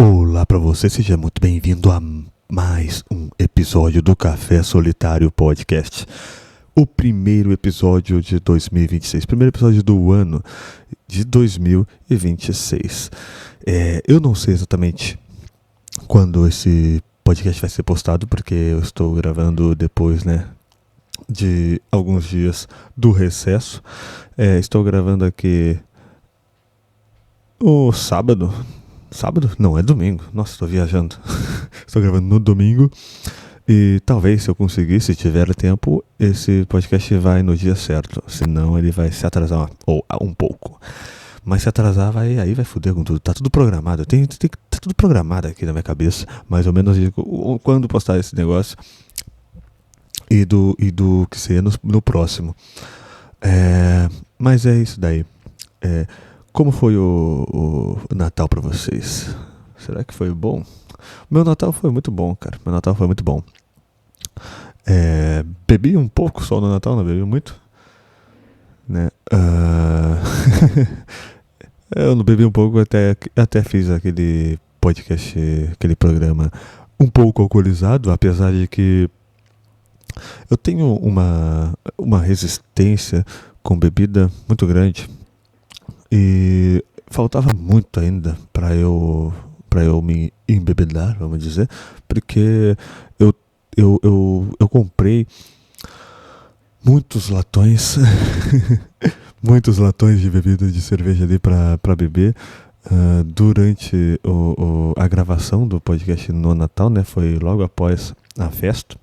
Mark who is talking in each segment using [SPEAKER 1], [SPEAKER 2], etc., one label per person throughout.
[SPEAKER 1] Olá para você, seja muito bem-vindo a mais um episódio do Café Solitário Podcast. O primeiro episódio de 2026, primeiro episódio do ano de 2026. Eu não sei exatamente quando esse podcast vai ser postado, porque eu estou gravando depois, de alguns dias do recesso. Estou gravando aqui o sábado. Sábado? Não, é domingo. Nossa, estou viajando. Estou gravando no domingo. E talvez, se eu conseguir, se tiver tempo, esse podcast vai no dia certo. Senão ele vai se atrasar ou um pouco. Mas se atrasar, aí vai foder com tudo. Tá tudo programado. Tá tudo programado aqui na minha cabeça. Mais ou menos quando postar esse negócio. E do que ser no próximo. Mas é isso daí. Como foi o Natal pra vocês? Será que foi bom? Meu Natal foi muito bom, cara. Meu Natal foi muito bom. Bebi um pouco só no Natal, não bebi muito, né? Eu não bebi um pouco, até fiz aquele podcast, aquele programa um pouco alcoolizado, apesar de que eu tenho uma resistência com bebida muito grande. E faltava muito ainda para eu me embebedar, vamos dizer, porque eu comprei muitos latões, muitos latões de bebida de cerveja ali para beber durante a gravação do podcast no Natal, né? Foi logo após a festa.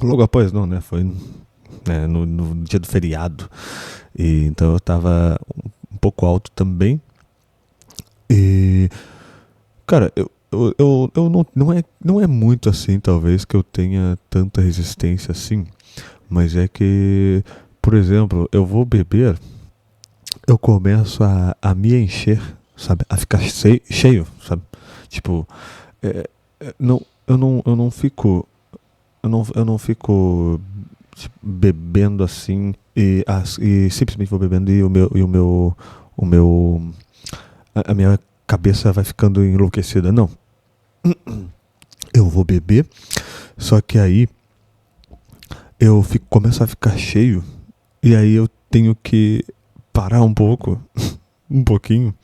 [SPEAKER 1] Logo após não, né? Foi no dia do feriado. E então eu tava um pouco alto também. E, cara, eu não é muito assim, talvez, que eu tenha tanta resistência assim. Mas é que, por exemplo, eu vou beber, eu começo a me encher, sabe? A ficar cheio, sabe? Tipo, eu não fico. Eu não fico tipo, bebendo assim e simplesmente vou bebendo e a minha cabeça vai ficando enlouquecida. Não. Eu vou beber, só que aí começo a ficar cheio e aí eu tenho que parar um pouco, um pouquinho,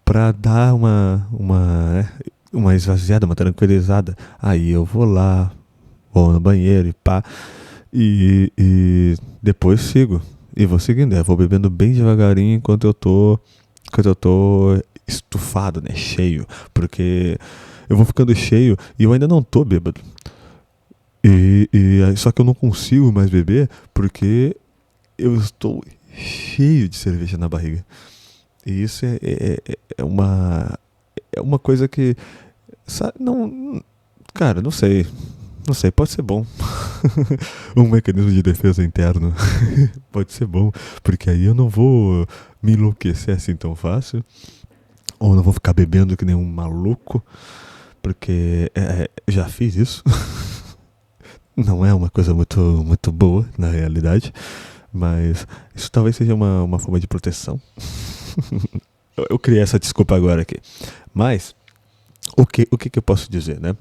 [SPEAKER 1] pra dar uma esvaziada, uma tranquilizada. Aí eu vou lá, vou no banheiro e pá, e depois sigo. E vou seguindo, vou bebendo bem devagarinho enquanto eu tô estufado, né, cheio, porque eu vou ficando cheio e eu ainda não tô bêbado. Só que eu não consigo mais beber porque eu estou cheio de cerveja na barriga. E isso é uma coisa que, não, cara, não sei. Não sei, pode ser bom. Um mecanismo de defesa interno. Pode ser bom, porque aí eu não vou me enlouquecer assim tão fácil. Ou não vou ficar bebendo que nem um maluco. Porque já fiz isso. Não é uma coisa muito, muito boa, na realidade. Mas isso talvez seja uma forma de proteção. Eu criei essa desculpa agora aqui. Mas, o que eu posso dizer, né?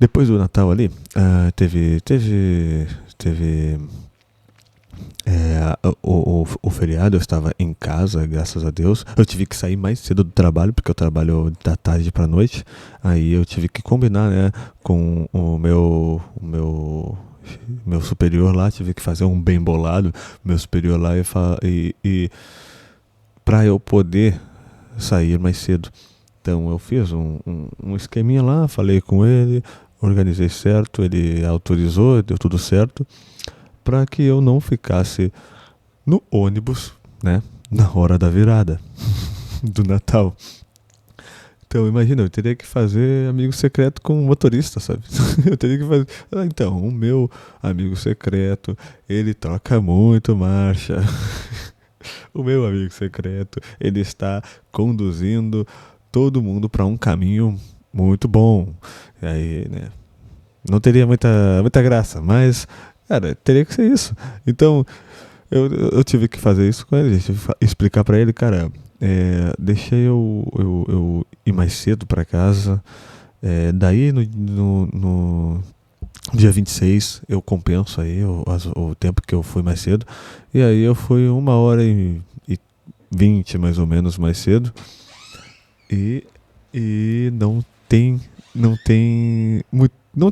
[SPEAKER 1] Depois do Natal ali, teve o feriado. Eu estava em casa, graças a Deus. Eu tive que sair mais cedo do trabalho, porque eu trabalho da tarde pra noite. Aí eu tive que combinar, né, com o meu superior lá. Tive que fazer um bem bolado, meu superior lá, e pra eu poder sair mais cedo. Então eu fiz um esqueminha lá, falei com ele, organizei certo, ele autorizou, deu tudo certo, para que eu não ficasse no ônibus, né, na hora da virada do Natal. Então imagina, eu teria que fazer amigo secreto com o motorista, sabe? Eu teria que fazer. Então, o meu amigo secreto, ele troca muito marcha. O meu amigo secreto, ele está conduzindo todo mundo para um caminho muito bom. E aí, né? Não teria muita graça, mas, cara, teria que ser isso. Então, eu tive que fazer isso com ele, tive que explicar para ele, cara, deixa eu ir mais cedo para casa. Daí no dia 26 eu compenso aí o tempo que eu fui mais cedo. E aí eu fui 1h20 mais ou menos mais cedo. E não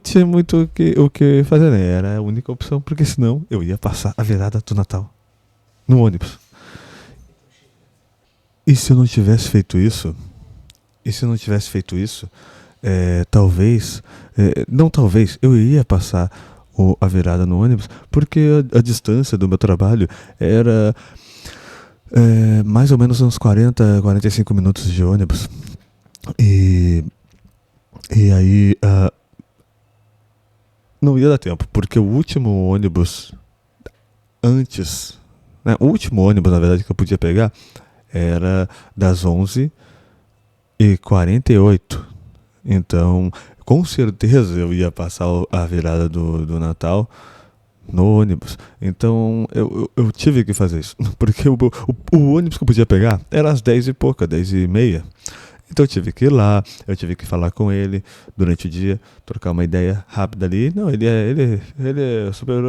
[SPEAKER 1] tinha muito o que fazer, né? Era a única opção, porque senão eu ia passar a virada do Natal no ônibus. E se eu não tivesse feito isso? E se eu não tivesse feito isso, talvez, não talvez, eu ia passar a virada no ônibus, porque a distância do meu trabalho era mais ou menos uns 45 minutos de ônibus. E aí não ia dar tempo, porque o último ônibus antes, né, o último ônibus, na verdade, que eu podia pegar era das 11h48. Então, com certeza eu ia passar a virada do Natal no ônibus. Então, eu tive que fazer isso. Porque o ônibus que eu podia pegar era às 10 e pouca, 10h30. Então eu tive que ir lá, eu tive que falar com ele durante o dia, trocar uma ideia rápida ali. Não, ele é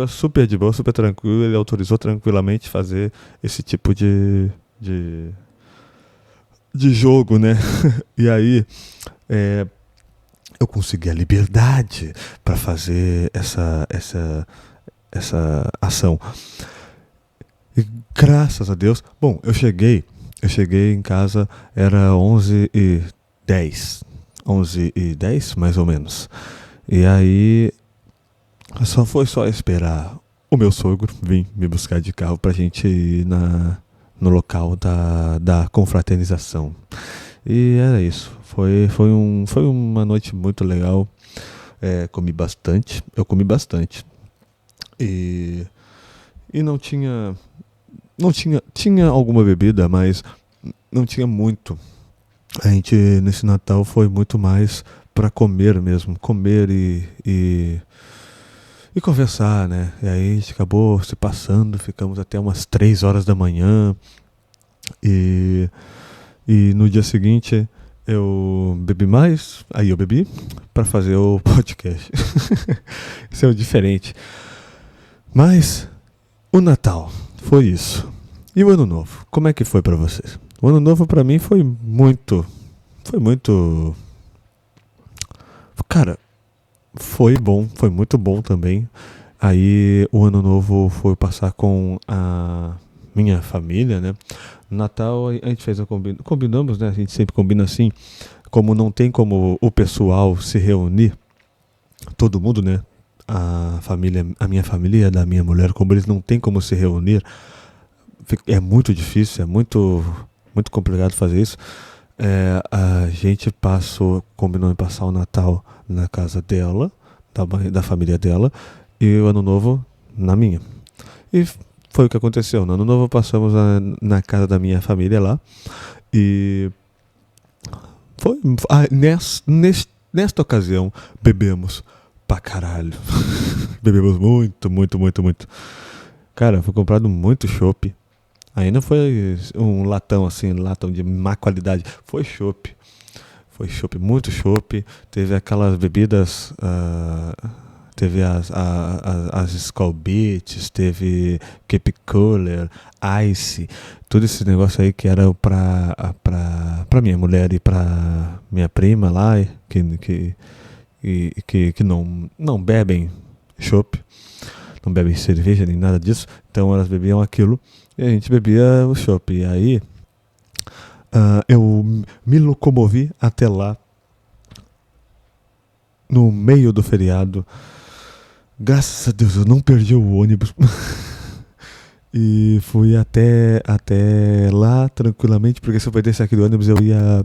[SPEAKER 1] super de boa, super tranquilo, ele autorizou tranquilamente fazer esse tipo de jogo, né? E aí eu consegui a liberdade para fazer essa ação. E graças a Deus, bom, eu cheguei em casa, era 11h10, 11h10 mais ou menos. E aí foi só esperar o meu sogro vir me buscar de carro pra gente ir no local da confraternização. E era isso. Foi uma noite muito legal. Eu comi bastante. E não tinha alguma bebida, mas não tinha muito. A gente nesse Natal foi muito mais para comer mesmo, comer e conversar, né? E aí a gente acabou se passando, ficamos até umas 3 horas da manhã. E no dia seguinte eu bebi mais, aí eu bebi para fazer o podcast. Isso é o diferente. Mas o Natal foi isso. E o Ano Novo? Como é que foi pra vocês? O Ano Novo pra mim foi muito... Cara, foi bom, foi muito bom também. Aí o Ano Novo foi passar com a minha família, né? No Natal a gente fez combinamos, né? A gente sempre combina assim, como não tem como o pessoal se reunir, todo mundo, né? A minha família e a da minha mulher, como eles não têm como se reunir, é muito difícil, é muito complicado fazer isso. A gente combinou em passar o Natal na casa dela, da família dela, e o Ano Novo na minha. E foi o que aconteceu. No Ano Novo passamos na casa da minha família lá, e foi nesta ocasião bebemos pra caralho. Bebemos muito. Cara, foi comprado muito chopp. Aí não foi um latão de má qualidade. Foi chopp. Muito chopp. Teve aquelas bebidas, teve as Skol Beats, teve Cape Cooler, Ice, todo esse negócio aí que era pra minha mulher e pra minha prima lá, que não bebem chopp, não bebem cerveja nem nada disso, então elas bebiam aquilo e a gente bebia o chopp. E aí eu me locomovi até lá no meio do feriado. Graças a Deus eu não perdi o ônibus. E fui até lá tranquilamente, porque se eu perdesse aquele ônibus eu ia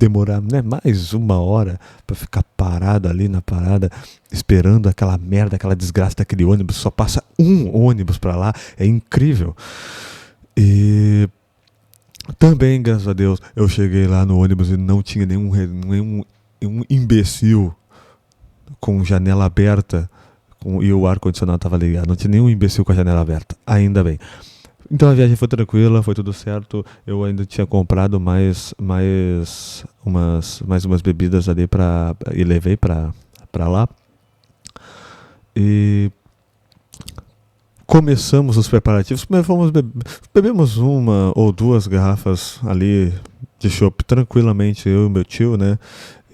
[SPEAKER 1] demorar, né, mais 1 hora pra ficar parado ali na parada, esperando aquela merda, aquela desgraça daquele ônibus. Só passa um ônibus pra lá, é incrível. E também, graças a Deus, eu cheguei lá no ônibus e não tinha nenhum imbecil com janela aberta e o ar-condicionado estava ligado. Não tinha nenhum imbecil com a janela aberta, ainda bem. Então a viagem foi tranquila, foi tudo certo. Eu ainda tinha comprado mais umas bebidas ali e levei pra lá. E começamos os preparativos. Bebemos uma ou duas garrafas ali de chopp tranquilamente, eu e meu tio, né?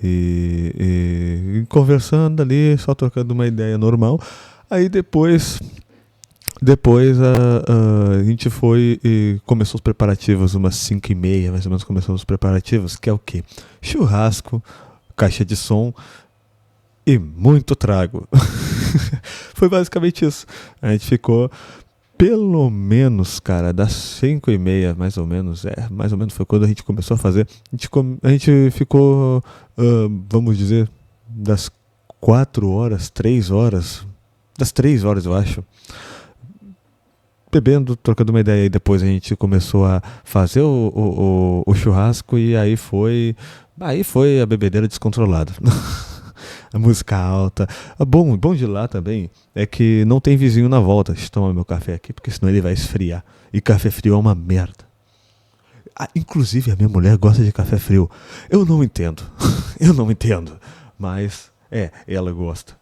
[SPEAKER 1] E conversando ali, só trocando uma ideia normal. Aí depois a gente foi e começou os preparativos, umas 5h30, mais ou menos começamos os preparativos, que é o quê? Churrasco, caixa de som e muito trago. Foi basicamente isso. A gente ficou pelo menos, cara, das 5h30, mais ou menos foi quando a gente começou a fazer. A gente ficou, vamos dizer, das 4 horas, 3 horas, das 3 horas eu acho, bebendo, trocando uma ideia. E depois a gente começou a fazer o churrasco e aí foi a bebedeira descontrolada. A música alta. Bom de lá também é que não tem vizinho na volta. Deixa eu tomar meu café aqui, porque senão ele vai esfriar. E café frio é uma merda. Inclusive a minha mulher gosta de café frio. Eu não entendo. Eu não entendo. Mas, ela gosta.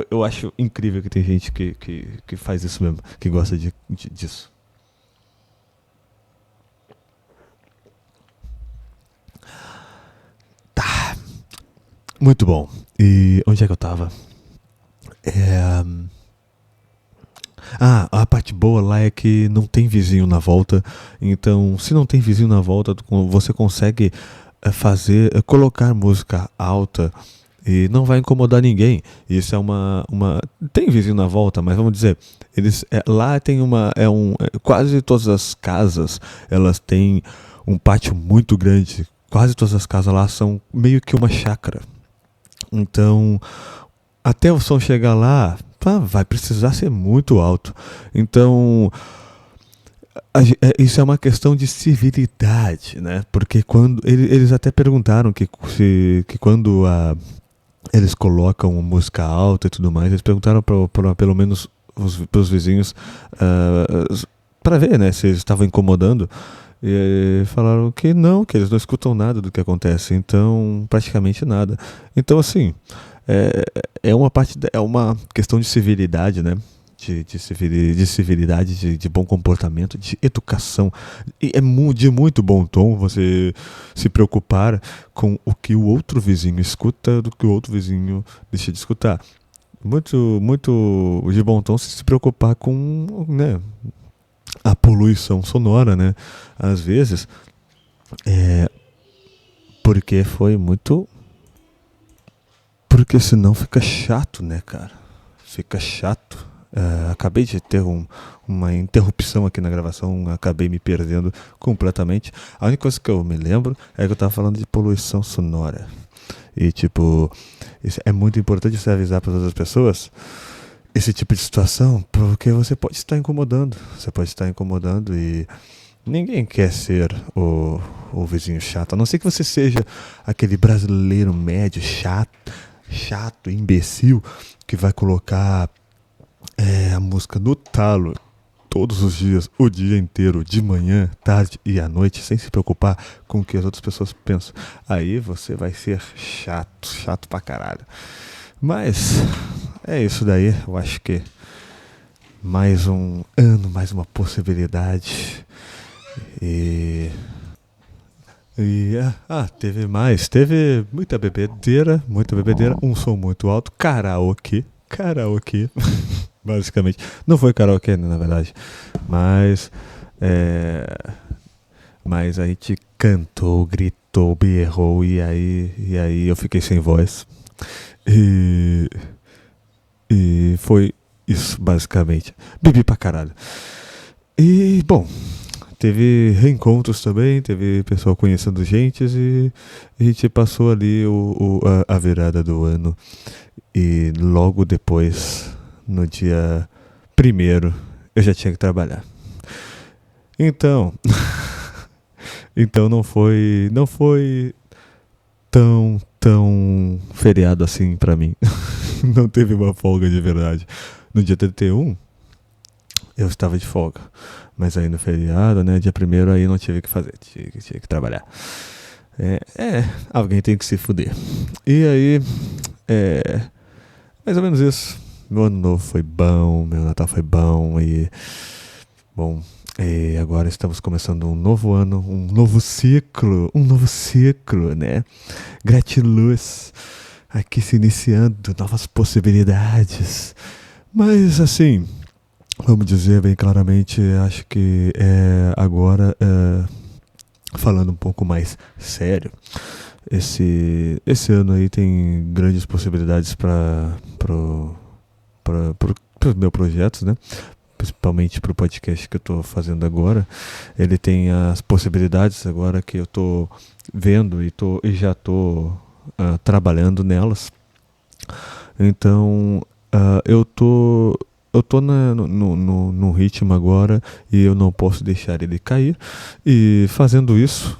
[SPEAKER 1] Eu acho incrível que tem gente que faz isso mesmo, que gosta disso. Tá, muito bom. E onde é que eu tava? É, a parte boa lá é que não tem vizinho na volta. Então, se não tem vizinho na volta, você consegue colocar música alta e não vai incomodar ninguém. Isso é tem vizinho na volta, mas vamos dizer, lá tem quase todas as casas, elas têm um pátio muito grande. Quase todas as casas lá são meio que uma chácara. Então, até o som chegar lá, vai precisar ser muito alto. Então, isso é uma questão de civilidade, né? Porque quando eles até perguntaram que quando eles colocam música alta e tudo mais, eles perguntaram para pelo menos os vizinhos, para ver, né, se eles estavam incomodando. E falaram que não, que eles não escutam nada do que acontece, então praticamente nada. Então, assim, é, é uma questão de civilidade, né? De civilidade, de bom comportamento, de educação. E de muito bom tom você se preocupar com o que o outro vizinho escuta do que o outro vizinho deixa de escutar. Muito, muito de bom tom se preocupar com, né, a poluição sonora, né? Às vezes, é, porque foi muito. Porque senão fica chato, né, cara? Fica chato. Acabei de ter uma interrupção aqui na gravação, acabei me perdendo completamente. A única coisa que eu me lembro é que eu tava falando de poluição sonora. E, tipo, é muito importante você avisar para outras pessoas esse tipo de situação, porque você pode estar incomodando. Você pode estar incomodando e ninguém quer ser o vizinho chato. A não ser que você seja aquele brasileiro médio, chato, imbecil, que vai colocar a música no talo todos os dias, o dia inteiro, de manhã, tarde e à noite, sem se preocupar com o que as outras pessoas pensam. Aí você vai ser chato pra caralho. Mas é isso daí, eu acho que mais um ano, mais uma possibilidade. E teve muita bebedeira, um som muito alto, karaokê, basicamente. Não foi karaokê, né, na verdade, mas mas a gente cantou, gritou, berrou e aí eu fiquei sem voz. E, e foi isso, basicamente. Bebi pra caralho. E, bom, teve reencontros também, teve pessoal conhecendo gente e a gente passou ali a virada do ano. E logo depois, no dia 1º, eu já tinha que trabalhar. Então, então não foi tão feriado assim pra mim. Não teve uma folga de verdade. No dia 31, eu estava de folga. Mas aí no feriado, né, dia primeiro, aí não tive o que fazer, tinha que trabalhar. Alguém tem que se fuder. E aí, mais ou menos isso. Meu ano novo foi bom, meu Natal foi bom bom, e agora estamos começando um novo ano, um novo ciclo, né? Gratiluz, aqui se iniciando, novas possibilidades. Mas assim, vamos dizer bem claramente, acho que agora, falando um pouco mais sério, esse ano aí tem grandes possibilidades para os meus projetos, né? Principalmente para o podcast que eu estou fazendo agora. Ele tem as possibilidades agora que eu estou vendo e já estou trabalhando nelas. Então, eu tô no ritmo agora e eu não posso deixar ele cair. E fazendo isso,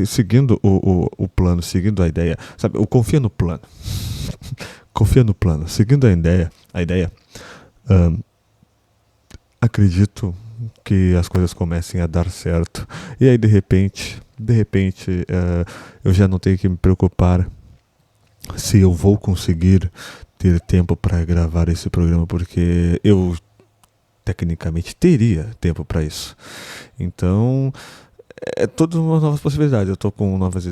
[SPEAKER 1] seguindo o plano, seguindo a ideia, sabe? Eu confio no plano. Confia no plano, seguindo a ideia, acredito que as coisas comecem a dar certo. E aí de repente, eu já não tenho que me preocupar se eu vou conseguir ter tempo para gravar esse programa, porque eu tecnicamente teria tempo para isso. Então, todas umas novas possibilidades. Eu estou com novas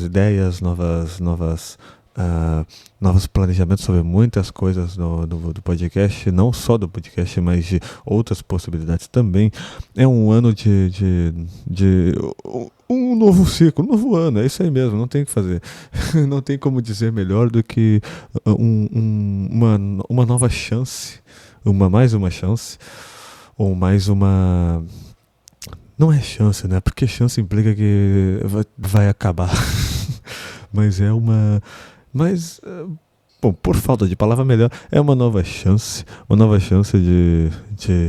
[SPEAKER 1] ideias, novos planejamentos sobre muitas coisas do podcast, não só do podcast, mas de outras possibilidades também. É um ano de um novo ciclo, um novo ano, é isso aí mesmo, não tem o que fazer. Não tem como dizer melhor do que uma nova chance, mais uma chance, ou mais uma... Não é chance, né? Porque chance implica que vai acabar. Mas bom, por falta de palavra melhor, é uma nova chance de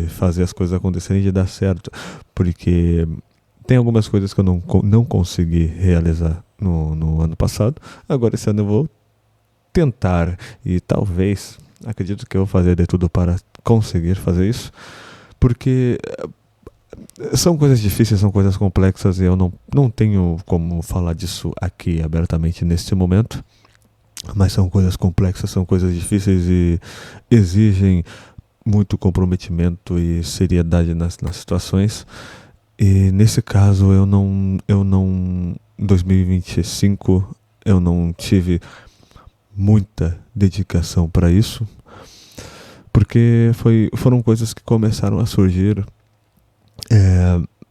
[SPEAKER 1] fazer as coisas acontecerem e de dar certo, porque tem algumas coisas que eu não consegui realizar no ano passado. Agora esse ano eu vou tentar e talvez, acredito que eu vou fazer de tudo para conseguir fazer isso, porque são coisas difíceis, são coisas complexas e eu não tenho como falar disso aqui abertamente neste momento. Mas são coisas complexas, são coisas difíceis e exigem muito comprometimento e seriedade nas situações. E nesse caso em 2025 eu não tive muita dedicação para isso, porque foram coisas que começaram a surgir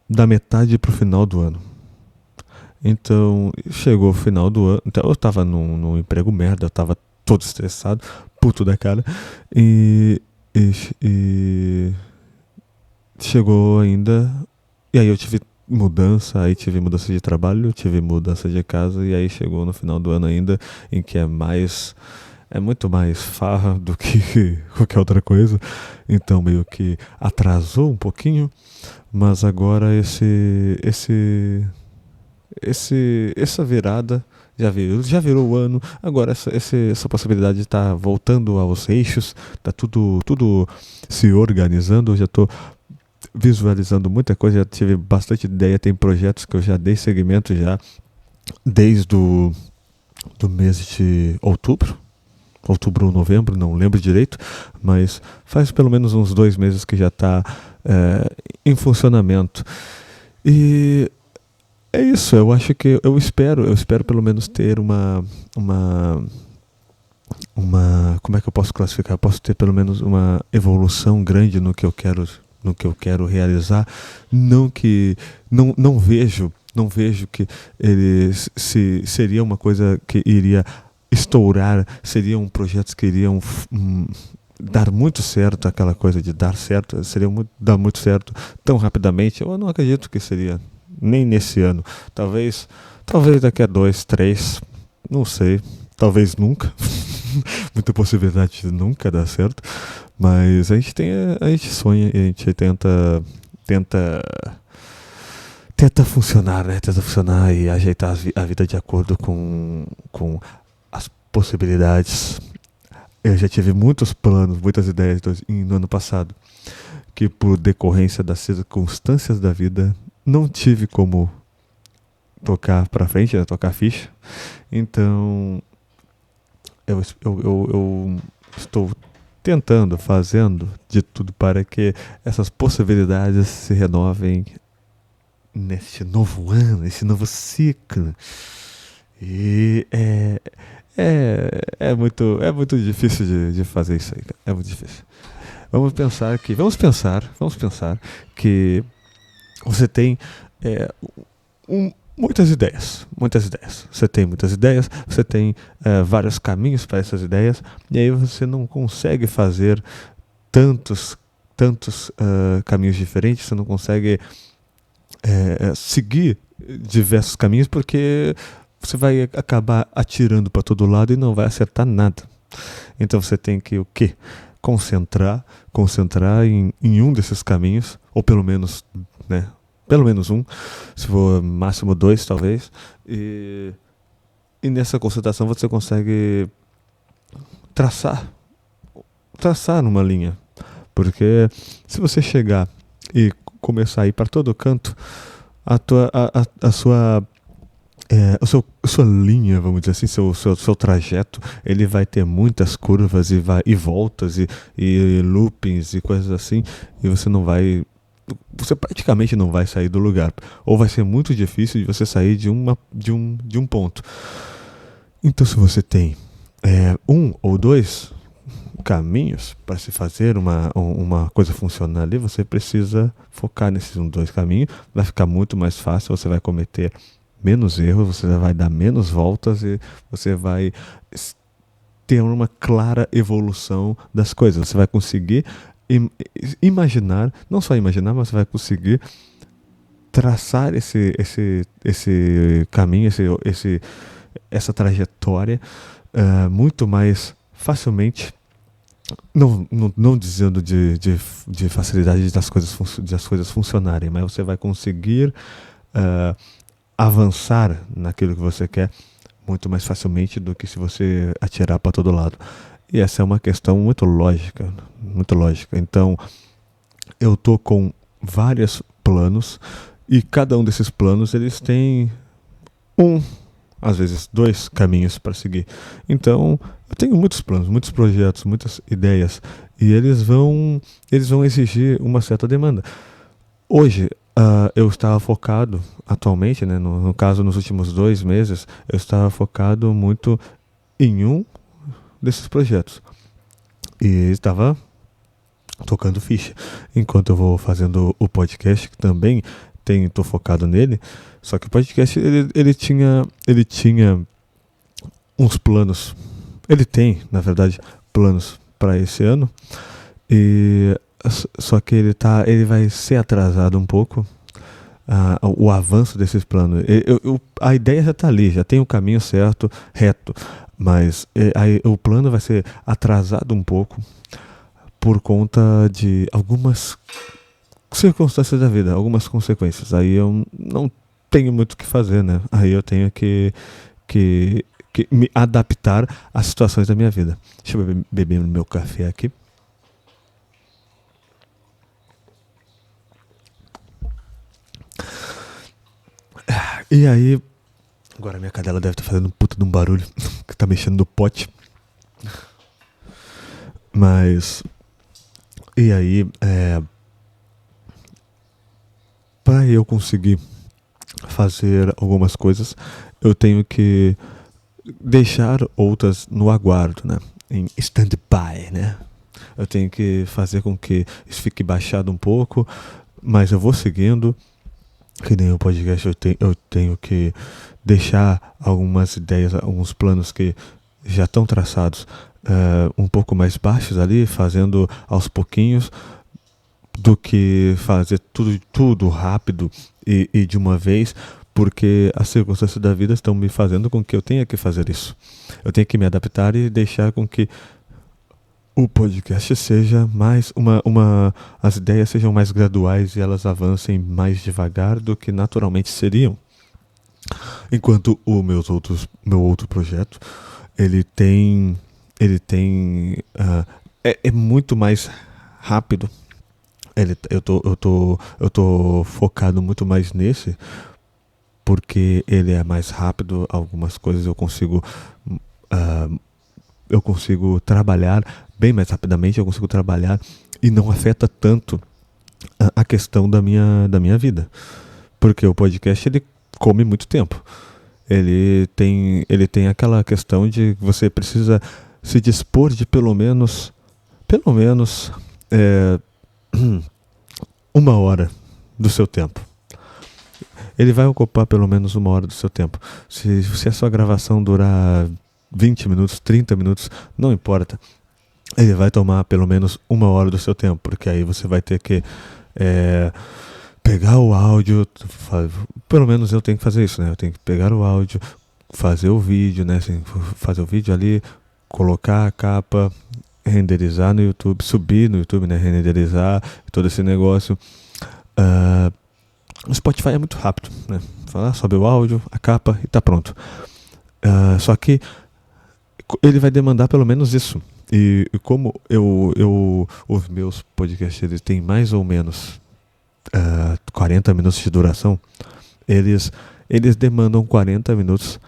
[SPEAKER 1] da metade para o final do ano. Então, chegou o final do ano, então eu estava num emprego merda, eu estava todo estressado, puto da cara, e chegou ainda, e aí eu tive mudança de trabalho, tive mudança de casa, e aí chegou no final do ano ainda, em que é muito mais farra do que qualquer outra coisa, então meio que atrasou um pouquinho, mas agora essa virada já virou o ano. Agora essa possibilidade de estar voltando aos eixos, tá tudo se organizando. Eu já estou visualizando muita coisa, já tive bastante ideia, tem projetos que eu já dei seguimento já desde do mês de outubro ou novembro, não lembro direito, mas faz pelo menos uns 2 meses que já está em funcionamento. E é isso, eu acho que eu espero pelo menos ter uma como é que eu posso classificar? Eu posso ter pelo menos uma evolução grande no que eu quero realizar, não vejo que ele seria uma coisa que iria estourar, seriam projetos que iriam dar muito certo, aquela coisa de dar certo, dar muito certo tão rapidamente. Eu não acredito que seria nem nesse ano, talvez daqui a 2, 3, não sei, talvez nunca. Muita possibilidade de nunca dar certo, mas a gente sonha e a gente tenta funcionar, né? Tenta funcionar e ajeitar a vida de acordo com as possibilidades. Eu já tive muitos planos, muitas ideias no ano passado que por decorrência das circunstâncias da vida não tive como tocar pra frente, né, tocar ficha. Então eu estou tentando, fazendo de tudo para que essas possibilidades se renovem neste novo ano, nesse novo ciclo. E é muito difícil de fazer isso aí, cara. É muito difícil. Vamos pensar que você tem é, muitas ideias, muitas ideias. Você tem muitas ideias, você tem vários caminhos para essas ideias, e aí você não consegue fazer tantos caminhos diferentes, você não consegue seguir diversos caminhos, porque você vai acabar atirando para todo lado e não vai acertar nada. Então você tem que o quê? Concentrar em um desses caminhos, ou pelo menos, né? Pelo menos um, se for máximo dois, talvez. E nessa concentração você consegue traçar numa linha. Porque se você chegar e começar a ir para todo canto, a sua linha, vamos dizer assim, seu trajeto, ele vai ter muitas curvas e voltas e loopings e coisas assim, e você praticamente não vai sair do lugar, ou vai ser muito difícil de você sair de um ponto. Então, se você tem um ou dois caminhos para se fazer uma coisa funcionar ali, você precisa focar nesses dois caminhos. Vai ficar muito mais fácil, você vai cometer menos erros, você vai dar menos voltas e você vai ter uma clara evolução das coisas. Você vai conseguir imaginar, não só imaginar, mas você vai conseguir traçar esse caminho, essa trajetória muito mais facilmente. Não dizendo de facilidade das coisas funcionarem, mas você vai conseguir avançar naquilo que você quer muito mais facilmente do que se você atirar para todo lado. E essa é uma questão muito lógica, muito lógica. Então, eu tô com vários planos e cada um desses planos eles têm às vezes dois caminhos para seguir. Então, eu tenho muitos planos, muitos projetos, muitas ideias, e eles vão exigir uma certa demanda. Hoje, eu estava focado, atualmente, né, no caso, nos últimos 2 meses, eu estava focado muito em um desses projetos. E estava tocando ficha. Enquanto eu vou fazendo o podcast, que também estou focado nele, só que o podcast ele tinha uns planos. Ele tem, na verdade, planos para esse ano. E só que ele vai ser atrasado um pouco. O avanço desses planos. A ideia já está ali, já tem o caminho certo, reto. Mas o plano vai ser atrasado um pouco por conta de algumas circunstâncias da vida, algumas consequências. Aí eu não tenho muito o que fazer, né? Aí eu tenho que me adaptar às situações da minha vida. Deixa eu beber meu café aqui. E aí, agora minha cadela deve estar fazendo um puta de um barulho que tá mexendo no pote. Mas e aí, para eu conseguir fazer algumas coisas, eu tenho que deixar outras no aguardo, né? Em stand-by, né? Eu tenho que fazer com que isso fique baixado um pouco, mas eu vou seguindo. Que nem o podcast, eu tenho que deixar algumas ideias, alguns planos que já estão traçados um pouco mais baixos ali, fazendo aos pouquinhos, do que fazer tudo rápido e de uma vez, porque as circunstâncias da vida estão me fazendo com que eu tenha que fazer isso. Eu tenho que me adaptar e deixar com que o podcast seja mais as ideias sejam mais graduais e elas avancem mais devagar do que naturalmente seriam. Enquanto o meu outro projeto, ele é muito mais rápido Eu tô focado muito mais nesse, porque ele é mais rápido, algumas coisas ah, eu consigo trabalhar bem mais rapidamente, eu consigo trabalhar e não afeta tanto a questão da minha vida. Porque o podcast ele come muito tempo. Ele tem aquela questão de que você precisa se dispor de pelo menos é, uma hora do seu tempo. Ele vai ocupar pelo menos uma hora do seu tempo. Se a sua gravação durar 20 minutos, 30 minutos, não importa. Ele vai tomar pelo menos uma hora do seu tempo, porque aí você vai ter que é, pegar o áudio, pelo menos eu tenho que fazer isso, né? Eu tenho que pegar o áudio, fazer o vídeo, né? Assim, fazer o vídeo ali, colocar a capa, renderizar no YouTube, subir no YouTube, né? Renderizar todo esse negócio. Ah, o Spotify é muito rápido, né? Sobe o áudio, a capa e tá pronto. Só que ele vai demandar pelo menos isso. E como os meus podcasts eles têm mais ou menos 40 minutos de duração, eles demandam 40 minutos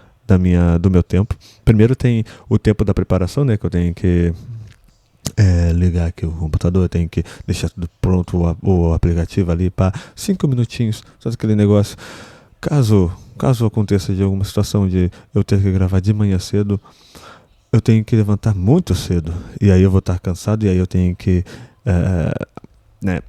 [SPEAKER 1] do meu tempo. Primeiro tem o tempo da preparação, né? Que eu tenho que ligar aqui o computador, eu tenho que deixar tudo pronto, o aplicativo ali, para 5 minutinhos, só aquele negócio. Caso aconteça de alguma situação de eu ter que gravar de manhã cedo, eu tenho que levantar muito cedo, e aí eu vou estar cansado, e aí eu tenho que né,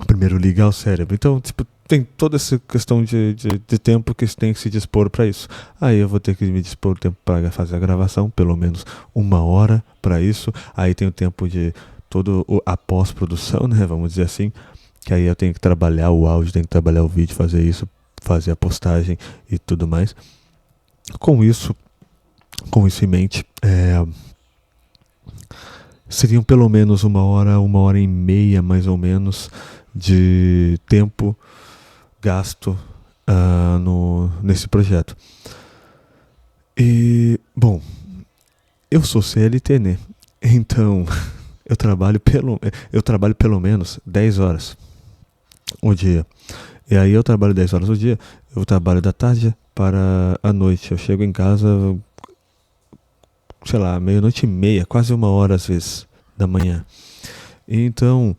[SPEAKER 1] primeiro ligar o cérebro. Então, tipo, tem toda essa questão de tempo que você tem que se dispor para isso. Aí eu vou ter que me dispor o tempo para fazer a gravação, pelo menos uma hora para isso. Aí tem o tempo de toda a pós-produção, né, vamos dizer assim, que aí eu tenho que trabalhar o áudio, tenho que trabalhar o vídeo, fazer isso, fazer a postagem e tudo mais. Com isso em mente, seriam pelo menos uma hora e meia, mais ou menos, de tempo gasto nesse projeto. E, bom, eu sou CLT, né? Então, eu trabalho pelo menos 10 horas o dia. E aí eu trabalho 10 horas o dia, eu trabalho da tarde para a noite. Eu chego em casa, sei lá, meia-noite e meia, quase uma hora às vezes, da manhã. Então,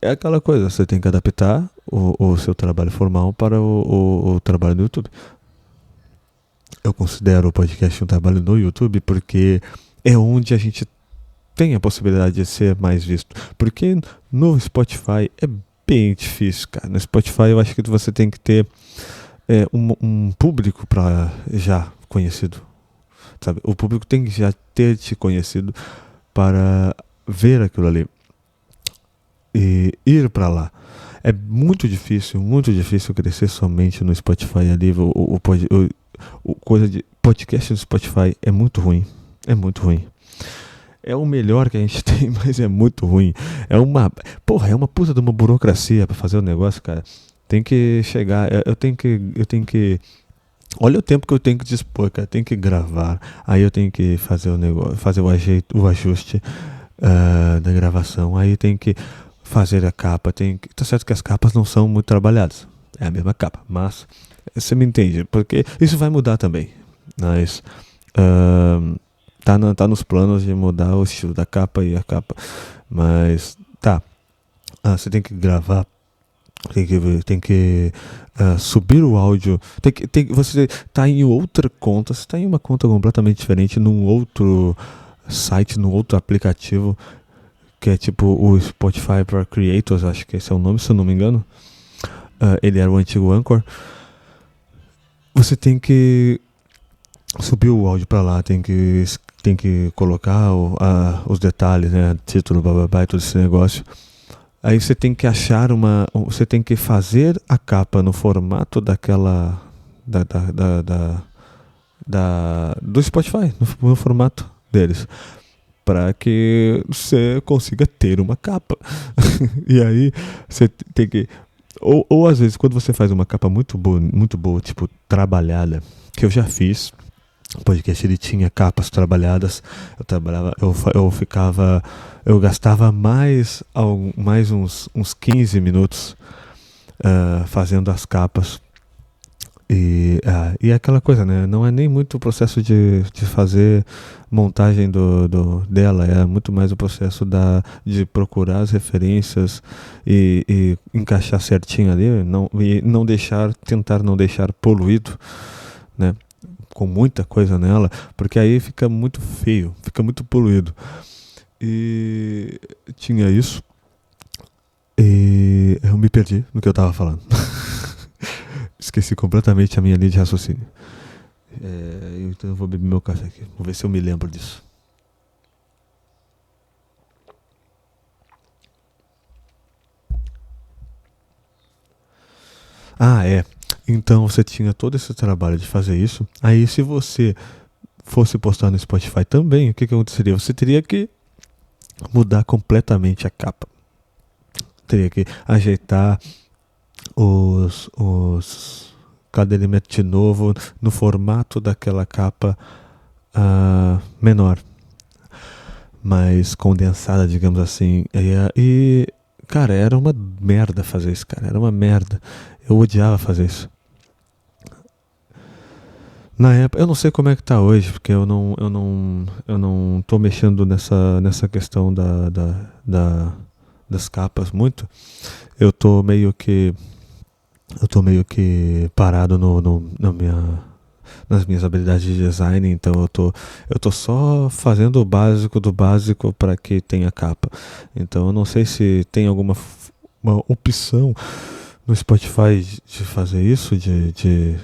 [SPEAKER 1] é aquela coisa, você tem que adaptar o seu trabalho formal para o trabalho no YouTube. Eu considero o podcast um trabalho no YouTube porque é onde a gente tem a possibilidade de ser mais visto. Porque no Spotify é bem difícil, cara. No Spotify eu acho que você tem que ter um público para já conhecido. Sabe? O público tem que já ter te conhecido para ver aquilo ali e ir para lá. É muito difícil crescer somente no Spotify ali. Coisa de podcast no Spotify é muito ruim. É o melhor que a gente tem, mas é muito ruim. É uma puta de uma burocracia para fazer o negócio, cara. Tem que chegar, eu tenho que olha o tempo que eu tenho que dispor, cara. Tem que gravar, aí eu tenho que fazer o negócio, fazer o ajuste da gravação, aí tem que fazer a capa, tá certo que as capas não são muito trabalhadas, é a mesma capa, mas você me entende, porque isso vai mudar também, mas tá nos planos de mudar o estilo da capa e a capa, mas tá, você tem que gravar, tem que subir o áudio, você tá em outra conta, você tá em uma conta completamente diferente, num outro site, num outro aplicativo, que é tipo o Spotify for Creators, acho que esse é o nome, se eu não me engano. Ele era o antigo Anchor. Você tem que subir o áudio para lá, tem que colocar os detalhes, né, título, bababá, e todo esse negócio. Aí você tem que você tem que fazer a capa no formato daquela do Spotify, no formato deles, para que você consiga ter uma capa. E aí você tem que ou às vezes quando você faz uma capa muito boa, tipo trabalhada, que eu já fiz, O podcast ele tinha capas trabalhadas. Eu gastava mais uns 15 minutos fazendo as capas. E aquela coisa, né? Não é nem muito o processo de fazer montagem dela, é muito mais o processo de procurar as referências e encaixar certinho ali, e tentar não deixar poluído, né? Com muita coisa nela, porque aí fica muito feio, fica muito poluído. E tinha isso. E eu me perdi no que eu tava falando. Esqueci completamente a minha linha de raciocínio. Então eu vou beber meu café aqui. Vou ver se eu me lembro disso. Então você tinha todo esse trabalho de fazer isso. Aí se você fosse postar no Spotify também, o que aconteceria? Você teria que mudar completamente a capa. Teria que ajeitar cada elemento de novo no formato daquela capa menor, mais condensada, digamos assim. Cara, era uma merda fazer isso, cara. Era uma merda. Eu odiava fazer isso. Na época, eu não sei como é que tá hoje, porque eu não tô mexendo nessa questão das capas muito. Eu tô meio que parado nas minhas habilidades de design, então eu tô só fazendo o básico do básico para que tenha capa. Então eu não sei se tem uma opção no Spotify de fazer isso, de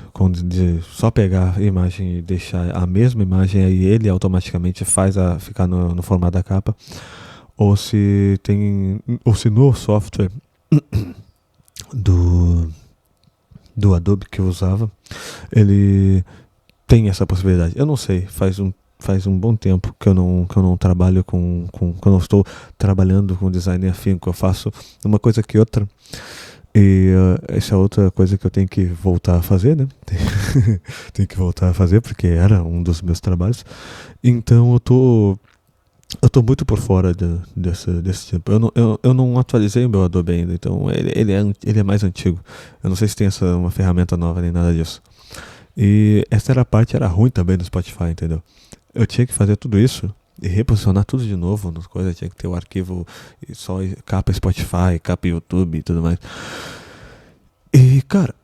[SPEAKER 1] só pegar a imagem e deixar a mesma imagem, aí ele automaticamente faz ficar no formato da capa, ou se no software do Adobe que eu usava, ele tem essa possibilidade. Eu não sei, faz um bom tempo que eu não trabalho que eu não estou trabalhando com design afinco. Eu faço uma coisa que outra. E essa é outra coisa que eu tenho que voltar a fazer, né? Tenho que voltar a fazer, porque era um dos meus trabalhos. Então eu tô muito por fora desse tipo. Eu não atualizei o meu Adobe ainda, então ele é mais antigo. Eu não sei se tem uma ferramenta nova nem nada disso. E essa era ruim também no Spotify, entendeu? Eu tinha que fazer tudo isso e reposicionar tudo de novo nas coisas. Tinha que ter o arquivo só capa Spotify, capa YouTube e tudo mais. E, cara,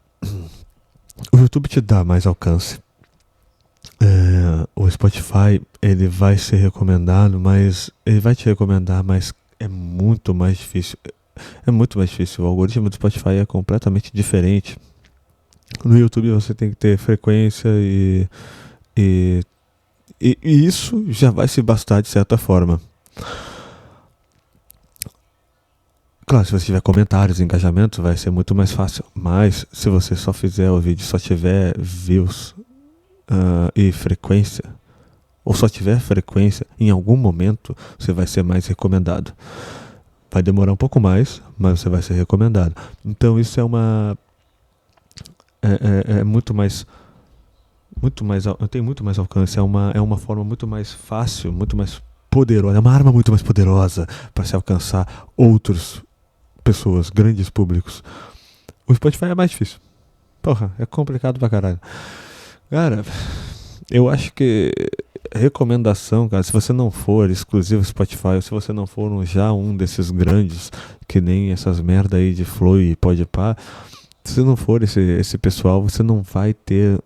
[SPEAKER 1] o YouTube te dá mais alcance. O Spotify, ele vai ser recomendado, mas ele vai te recomendar, mas é muito mais difícil. É muito mais difícil. O algoritmo do Spotify é completamente diferente. No YouTube você tem que ter frequência e isso já vai se bastar de certa forma. Claro, se você tiver comentários, engajamento, vai ser muito mais fácil. Mas se você só fizer o vídeo, só tiver views e frequência, ou só tiver frequência, em algum momento você vai ser mais recomendado. Vai demorar um pouco mais, mas você vai ser recomendado. Então isso é muito mais, tem muito mais alcance. É uma forma muito mais fácil, muito mais poderosa. É uma arma muito mais poderosa para se alcançar outras pessoas, grandes públicos. O Spotify é mais difícil. Porra, é complicado pra caralho. Cara, eu acho que recomendação, cara, se você não for exclusivo Spotify, ou se você não for já um desses grandes, que nem essas merda aí de Flow e Podpah, se não for esse pessoal, você não vai ter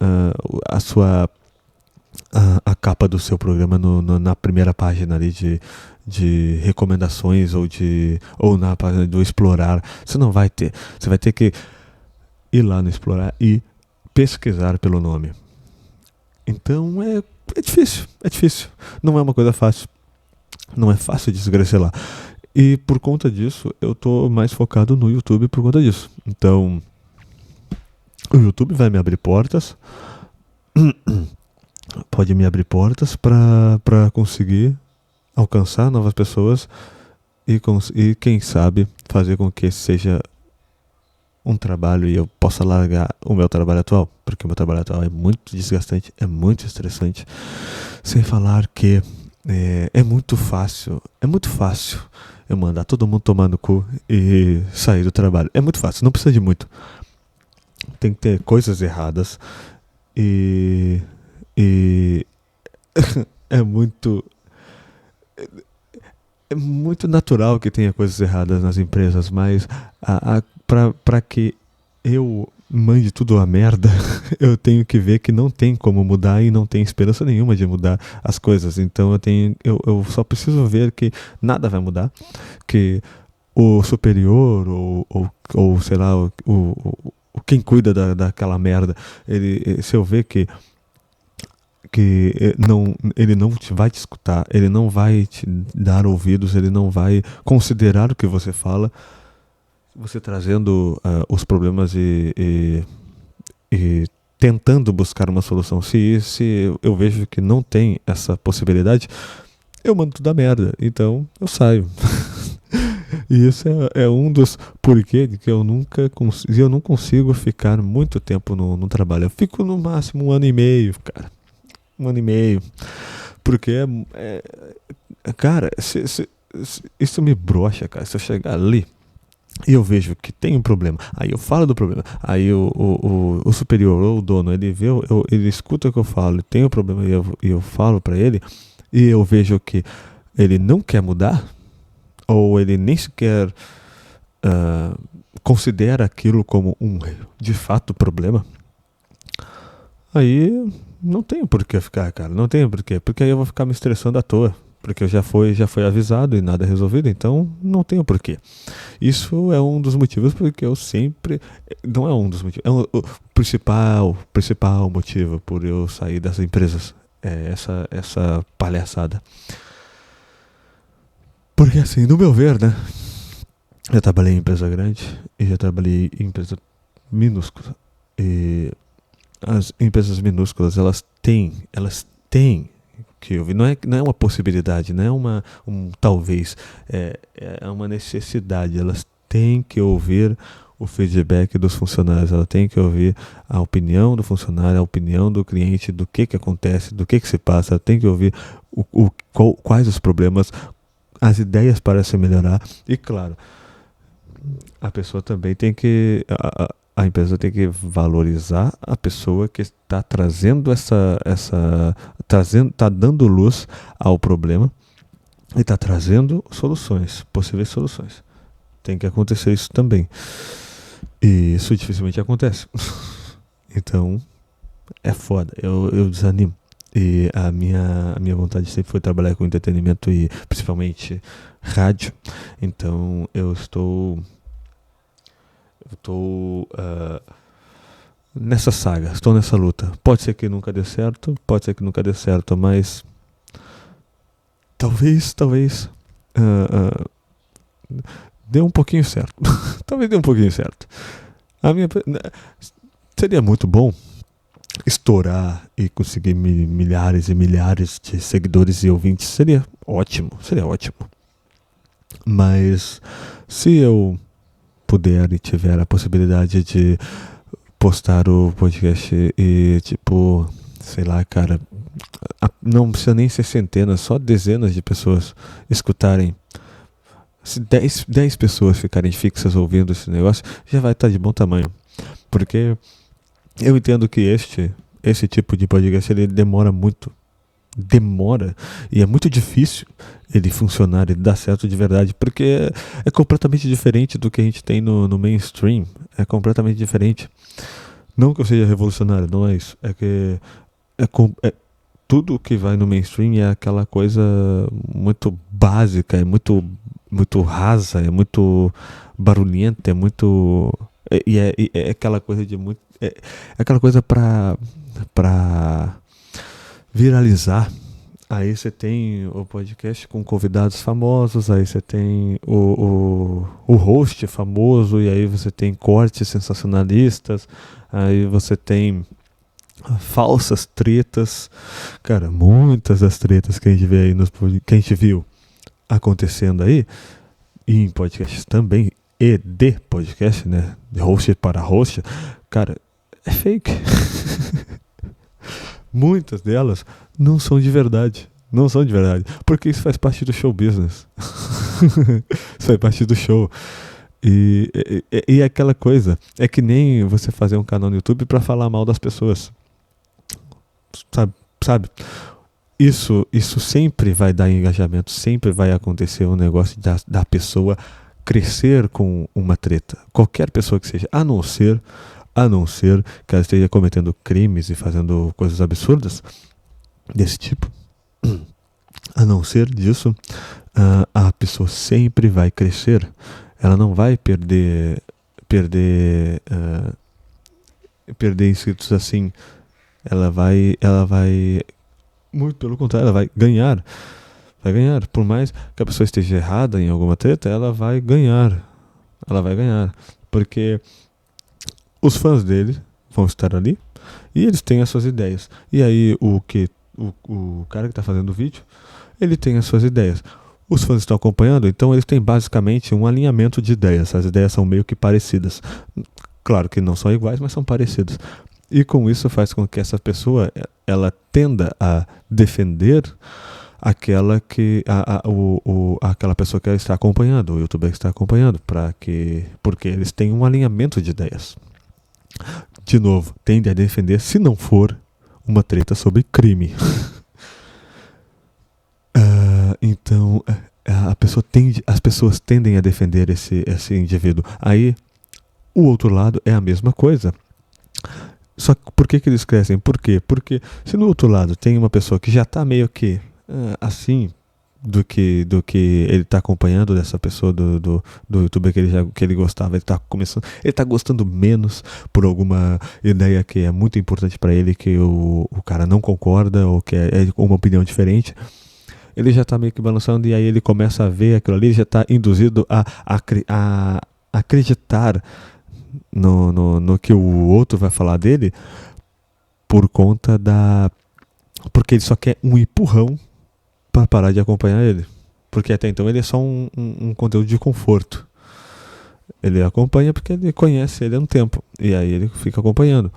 [SPEAKER 1] a capa do seu programa na primeira página ali de recomendações ou na página do Explorar. Você não vai ter. Você vai ter que ir lá no Explorar e pesquisar pelo nome. Então é difícil. Não é uma coisa fácil. Não é fácil de se crescer lá. E por conta disso, eu tô mais focado no YouTube por conta disso. Então, o YouTube vai me abrir portas. Pode me abrir portas para conseguir alcançar novas pessoas e quem sabe fazer com que esse seja um trabalho e eu possa largar o meu trabalho atual, porque o meu trabalho atual é muito desgastante, é muito estressante, sem falar que é muito fácil eu mandar todo mundo tomar no cu e sair do trabalho. É muito fácil, não precisa de muito. Tem que ter coisas erradas e, e é muito é muito natural que tenha coisas erradas nas empresas, mas pra que eu mande tudo a merda, eu tenho que ver que não tem como mudar e não tem esperança nenhuma de mudar as coisas. Então eu só preciso ver que nada vai mudar, que o superior ou sei lá, quem cuida daquela merda, se eu ver que ele não vai te escutar, ele não vai te dar ouvidos, ele não vai considerar o que você fala, você trazendo os problemas e tentando buscar uma solução. Se eu vejo que não tem essa possibilidade, eu mando tudo a merda, então eu saio. E isso é um dos porquês que eu não consigo ficar muito tempo no trabalho. Eu fico no máximo 1 ano e meio, cara. 1 ano e meio. Porque cara, isso me brocha, cara. Se eu chegar ali e eu vejo que tem um problema, aí eu falo do problema, aí o superior ou o dono, ele vê, ele escuta o que eu falo, tem um problema e eu falo pra ele, e eu vejo que ele não quer mudar, ou ele nem sequer considera aquilo como de fato problema, aí não tenho por que ficar, cara, não tenho por quê, porque aí eu vou ficar me estressando à toa, porque já foi avisado e nada é resolvido, então não tenho por quê. Isso é um dos motivos porque eu sempre, não é um dos motivos, é o principal motivo por eu sair dessas empresas, é essa palhaçada. Porque assim, no meu ver, né, já trabalhei em empresa grande e já trabalhei em empresa minúscula. E as empresas minúsculas, elas têm que ouvir. Não é uma possibilidade, não é talvez, é uma necessidade. Elas têm que ouvir o feedback dos funcionários, ela tem que ouvir a opinião do funcionário, a opinião do cliente, do que acontece, do que se passa, ela tem que ouvir quais os problemas, as ideias para se melhorar. E claro, a pessoa também tem que a empresa tem que valorizar a pessoa que está trazendo está dando luz ao problema e está trazendo soluções, possíveis soluções. Tem que acontecer isso também. E isso dificilmente acontece. Então, é foda. Eu desanimo. E a minha vontade sempre foi trabalhar com entretenimento e principalmente rádio. Então eu estou nessa saga, estou nessa luta. Pode ser que nunca dê certo, mas talvez dê um pouquinho certo. Talvez dê um pouquinho certo. Seria muito bom estourar e conseguir milhares e milhares de seguidores e ouvintes. Seria ótimo. Mas se eu puder e tiver a possibilidade de postar o podcast e tipo, sei lá, cara, não precisa nem ser centenas, só dezenas de pessoas escutarem. Se 10 pessoas ficarem fixas ouvindo esse negócio, já vai estar de bom tamanho. Porque eu entendo que esse tipo de podcast ele demora e é muito difícil ele funcionar e dar certo de verdade, porque é completamente diferente do que a gente tem no mainstream, é completamente diferente. Não que eu seja revolucionário, não é isso, é que tudo que vai no mainstream é aquela coisa muito básica, é muito rasa, é muito barulhenta, é muito é aquela coisa de muito é aquela coisa pra viralizar. Aí você tem o podcast com convidados famosos, aí você tem o host famoso, e aí você tem cortes sensacionalistas, aí você tem falsas tretas. Cara, muitas das tretas que a gente vê aí que a gente viu acontecendo aí, e em podcasts também, e de podcast, né? De host para host, cara, é fake. Muitas delas não são de verdade. Não são de verdade. Porque isso faz parte do show business. Isso faz parte do show. E aquela coisa, é que nem você fazer um canal no YouTube pra falar mal das pessoas. Sabe? Isso sempre vai dar engajamento, sempre vai acontecer um negócio da pessoa crescer com uma treta. Qualquer pessoa que seja, a não ser que ela esteja cometendo crimes e fazendo coisas absurdas desse tipo. A não ser disso, a pessoa sempre vai crescer. Ela não vai perder inscritos assim. Ela vai, muito pelo contrário, ela vai ganhar. Vai ganhar. Por mais que a pessoa esteja errada em alguma treta, ela vai ganhar. Ela vai ganhar. Porque os fãs dele vão estar ali e eles têm as suas ideias. E aí o cara que está fazendo o vídeo, ele tem as suas ideias. Os fãs estão acompanhando, então eles têm basicamente um alinhamento de ideias. As ideias são meio que parecidas. Claro que não são iguais, mas são parecidas. E com isso faz com que essa pessoa ela tenda a defender aquela pessoa que ela está acompanhando, o youtuber que está acompanhando, porque eles têm um alinhamento de ideias. De novo, tende a defender se não for uma treta sobre crime. Então as pessoas tendem a defender esse indivíduo. Aí o outro lado é a mesma coisa. Só que por que eles crescem? Por quê? Porque se no outro lado tem uma pessoa que já está meio que assim do que ele está acompanhando dessa pessoa do youtuber que ele gostava, ele está gostando menos por alguma ideia que é muito importante para ele, que o cara não concorda ou que é uma opinião diferente. Ele já está meio que balançando e aí ele começa a ver aquilo ali, já está induzido a acreditar no que o outro vai falar dele porque ele só quer um empurrão para parar de acompanhar ele. Porque até então ele é só um conteúdo de conforto. Ele acompanha porque ele conhece ele há um tempo. E aí ele fica acompanhando.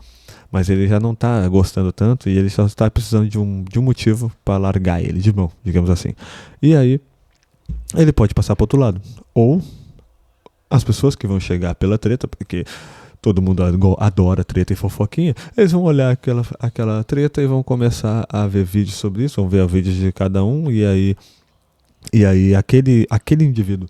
[SPEAKER 1] Mas ele já não está gostando tanto e ele só está precisando de um motivo para largar ele de mão, digamos assim. E aí ele pode passar para outro lado. Ou as pessoas que vão chegar pela treta, porque todo mundo adora treta e fofoquinha, eles vão olhar aquela treta e vão começar a ver vídeos sobre isso, vão ver vídeos de cada um, e aí aquele indivíduo,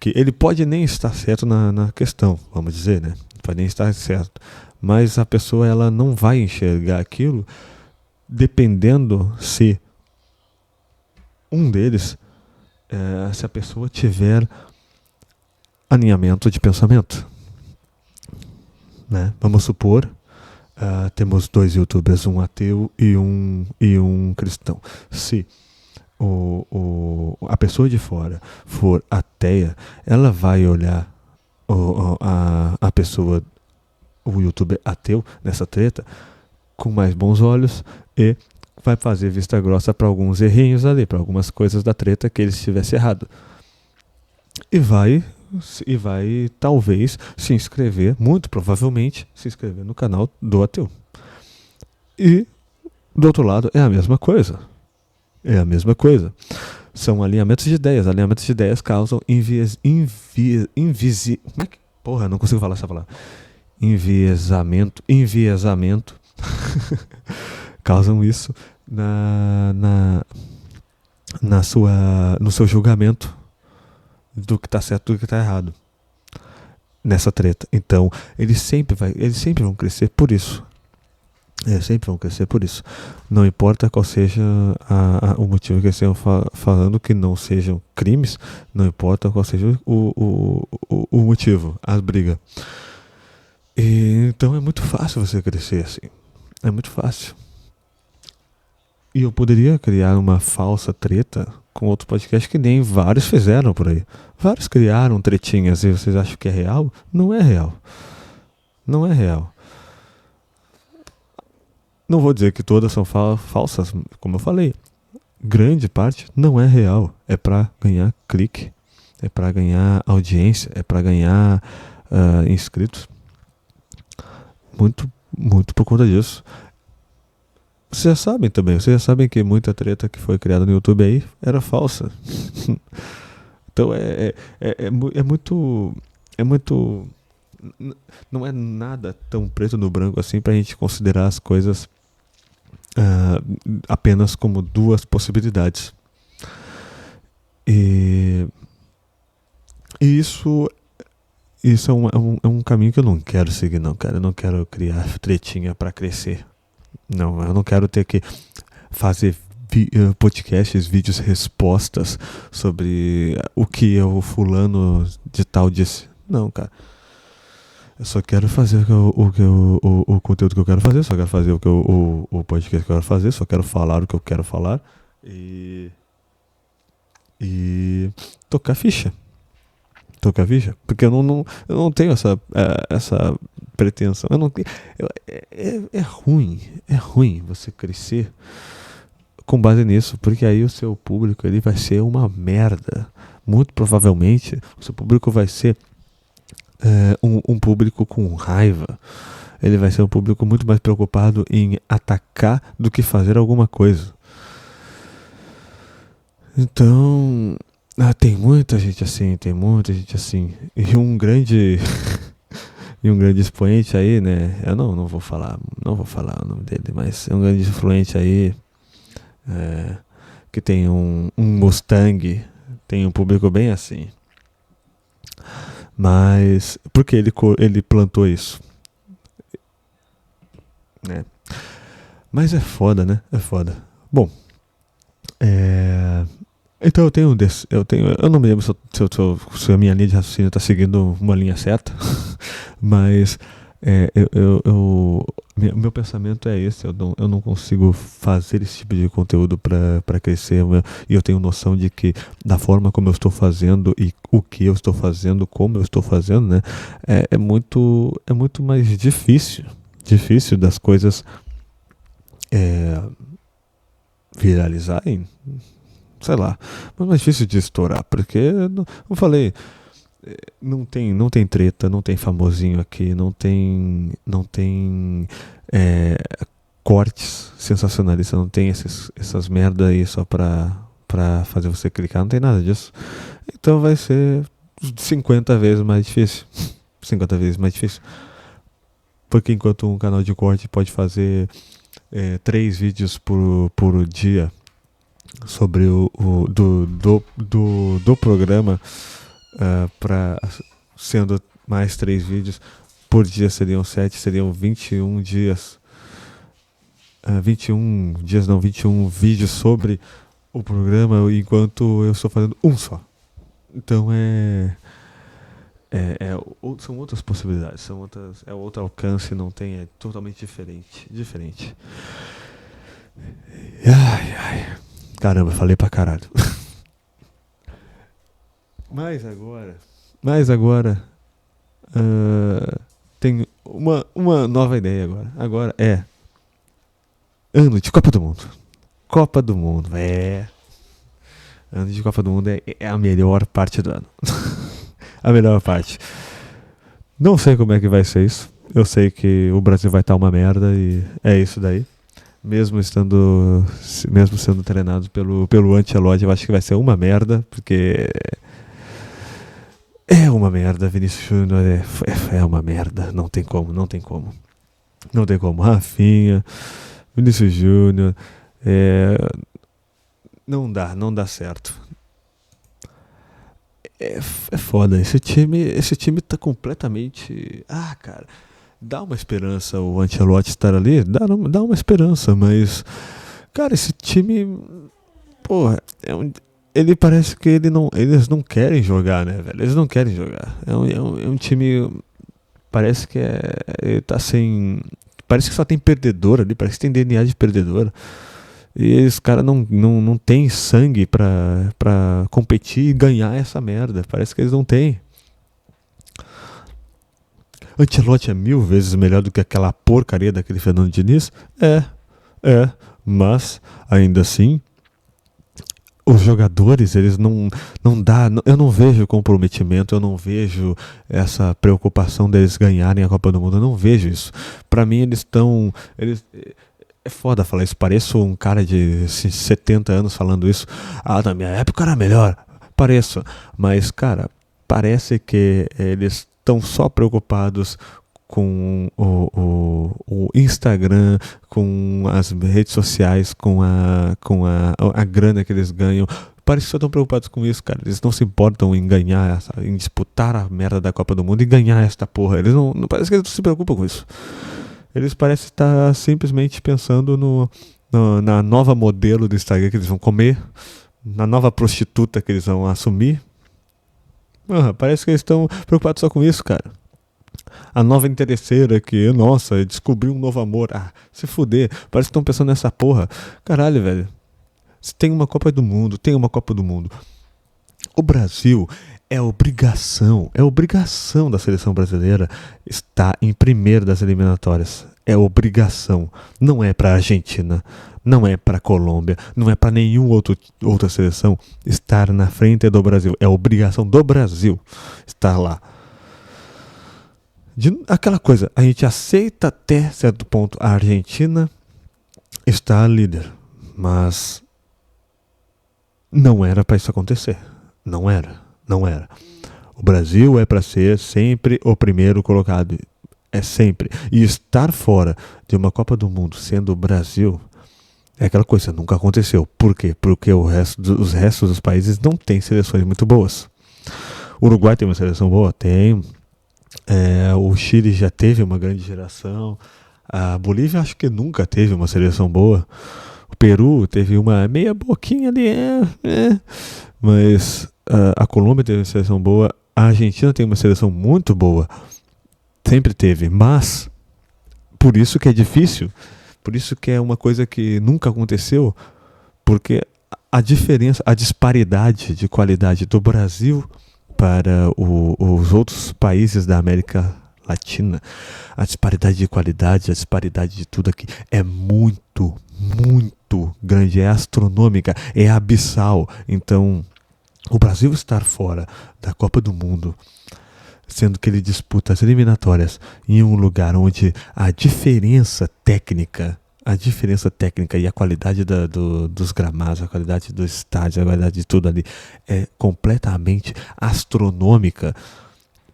[SPEAKER 1] que ele pode nem estar certo na questão, vamos dizer, né? Pode nem estar certo, mas a pessoa ela não vai enxergar aquilo dependendo se um deles, se a pessoa tiver alinhamento de pensamento, né? Vamos supor, temos 2 youtubers, um ateu e um cristão. Se a pessoa de fora for ateia, ela vai olhar a pessoa, o youtuber ateu nessa treta com mais bons olhos e vai fazer vista grossa para alguns errinhos ali, para algumas coisas da treta que ele estivesse errado. E vai talvez se inscrever, muito provavelmente se inscrever no canal do ateu. E do outro lado é a mesma coisa. São alinhamentos de ideias. Alinhamentos de ideias causam não consigo falar essa palavra. Enviesamento. Causam isso no seu julgamento do que está certo e do que está errado nessa treta. Então, eles sempre vão crescer por isso. Não importa qual seja o motivo que eles estejam falando, que não sejam crimes, não importa qual seja o motivo, as brigas. Então é muito fácil você crescer assim. É muito fácil. E eu poderia criar uma falsa treta com outro podcast que nem vários fizeram por aí. Vários criaram tretinhas e vocês acham que é real? Não é real. Não vou dizer que todas são falsas, como eu falei. Grande parte não é real. É pra ganhar clique. é para ganhar audiência, é para ganhar inscritos. Muito, muito por conta disso. Vocês já sabem que muita treta que foi criada no YouTube aí era falsa. Então é muito. É muito. Não é nada tão preto no branco assim pra gente considerar as coisas apenas como duas possibilidades. E isso é um caminho que eu não quero seguir, não, cara. Eu não quero criar tretinha pra crescer. Não, eu não quero ter que fazer podcasts, vídeos, respostas sobre o que o fulano de tal disse. Não, cara. Eu só quero fazer o conteúdo que eu quero fazer, só quero fazer o podcast que eu quero fazer, só quero falar o que eu quero falar e tocar ficha. Tocar ficha. Porque eu não tenho essa pretensão. Eu não tenho, é ruim você crescer com base nisso, porque aí o seu público ele vai ser uma merda. Muito provavelmente o seu público vai ser um público com raiva. Ele vai ser um público muito mais preocupado em atacar do que fazer alguma coisa. Então, tem muita gente assim. E um grande expoente aí, né? Eu não vou falar o nome dele, mas é um grande influente aí, que tem um Mustang, tem um público bem assim. Mas por que ele plantou isso? Né? Mas é foda, né? É foda. Bom, então eu não me lembro se a minha linha de raciocínio está seguindo uma linha certa, mas meu pensamento é esse. Eu não consigo fazer esse tipo de conteúdo para crescer, e eu tenho noção de que da forma como eu estou fazendo e o que eu estou fazendo, como eu estou fazendo, né, é muito mais difícil das coisas viralizarem, sei lá, mas mais difícil de estourar, porque, eu falei, não tem treta, não tem famosinho aqui, não tem cortes sensacionalistas, não tem essas merda aí só pra fazer você clicar, não tem nada disso. Então vai ser 50 vezes mais difícil. 50 vezes mais difícil. Porque enquanto um canal de corte pode fazer 3 vídeos por dia sobre do programa, sendo mais 3 vídeos por dia, seriam 7, seriam 21 dias. 21 vídeos sobre o programa, enquanto eu estou fazendo um só. Então são outras possibilidades, é outro alcance, não tem, é totalmente diferente. Ai. Caramba, falei pra caralho. Mas agora tem uma nova ideia agora. Agora é ano de Copa do Mundo. Ano de Copa do Mundo é a melhor parte do ano. A melhor parte. Não sei como é que vai ser isso. Eu sei que o Brasil vai estar uma merda e é isso daí. Mesmo sendo treinado pelo Ancelotti, eu acho que vai ser uma merda, porque é uma merda. Vinícius Júnior é uma merda. Não tem como. Rafinha, Vinícius Júnior, não dá certo. É foda. Esse time tá completamente... cara, dá uma esperança o Ancelotti estar ali, dá uma esperança, mas, cara, esse time, porra, ele parece que eles não querem jogar, né, velho? Eles não querem jogar. É um time, parece que tá sem, parece que só tem perdedor ali, parece que tem DNA de perdedor. E os caras não tem sangue pra competir e ganhar essa merda. Parece que eles não têm. Ancelotti é 1000 vezes melhor do que aquela porcaria daquele Fernando Diniz? Mas ainda assim os jogadores, eles não dá, eu não vejo comprometimento, eu não vejo essa preocupação deles ganharem a Copa do Mundo, eu não vejo isso. Pra mim eles é foda falar isso, pareço um cara de 70 anos falando isso. Ah, na minha época era melhor. Pareço, mas cara, parece que eles estão só preocupados com o Instagram, com as redes sociais, com a grana que eles ganham. Parece que só estão preocupados com isso, cara. Eles não se importam em ganhar, em disputar a merda da Copa do Mundo e ganhar esta porra. Eles não parece que eles não se preocupam com isso. Eles parecem estar simplesmente pensando na nova modelo do Instagram que eles vão comer, na nova prostituta que eles vão assumir. Parece que eles estão preocupados só com isso, cara. A nova interesseira que, nossa, descobriu um novo amor. Ah, se fuder. Parece que estão pensando nessa porra. Caralho, velho. Se tem uma Copa do Mundo, tem uma Copa do Mundo. O Brasil é obrigação da seleção brasileira estar em primeiro das eliminatórias. É obrigação. Não é pra Argentina, não é pra Colômbia, não é pra nenhuma outra seleção estar na frente do Brasil. É obrigação do Brasil estar lá. Aquela coisa, a gente aceita até certo ponto a Argentina estar líder, mas não era para isso acontecer. Não era. O Brasil é para ser sempre o primeiro colocado. É sempre. E estar fora de uma Copa do Mundo sendo o Brasil é aquela coisa, nunca aconteceu. Por quê? Porque os restos dos países não têm seleções muito boas. O Uruguai tem uma seleção boa? Tem. O Chile já teve uma grande geração. A Bolívia acho que nunca teve uma seleção boa. O Peru teve uma meia boquinha ali, mas a Colômbia teve uma seleção boa. A Argentina tem uma seleção muito boa. Sempre teve, mas por isso que é difícil. Por isso que é uma coisa que nunca aconteceu. Porque a diferença, a disparidade de qualidade do Brasil para os outros países da América Latina, a disparidade de qualidade, a disparidade de tudo aqui é muito, muito grande, é astronômica, é abissal. Então, o Brasil estar fora da Copa do Mundo, sendo que ele disputa as eliminatórias em um lugar onde a diferença técnica e a qualidade dos gramados, a qualidade dos estádios, a qualidade de tudo ali é completamente astronômica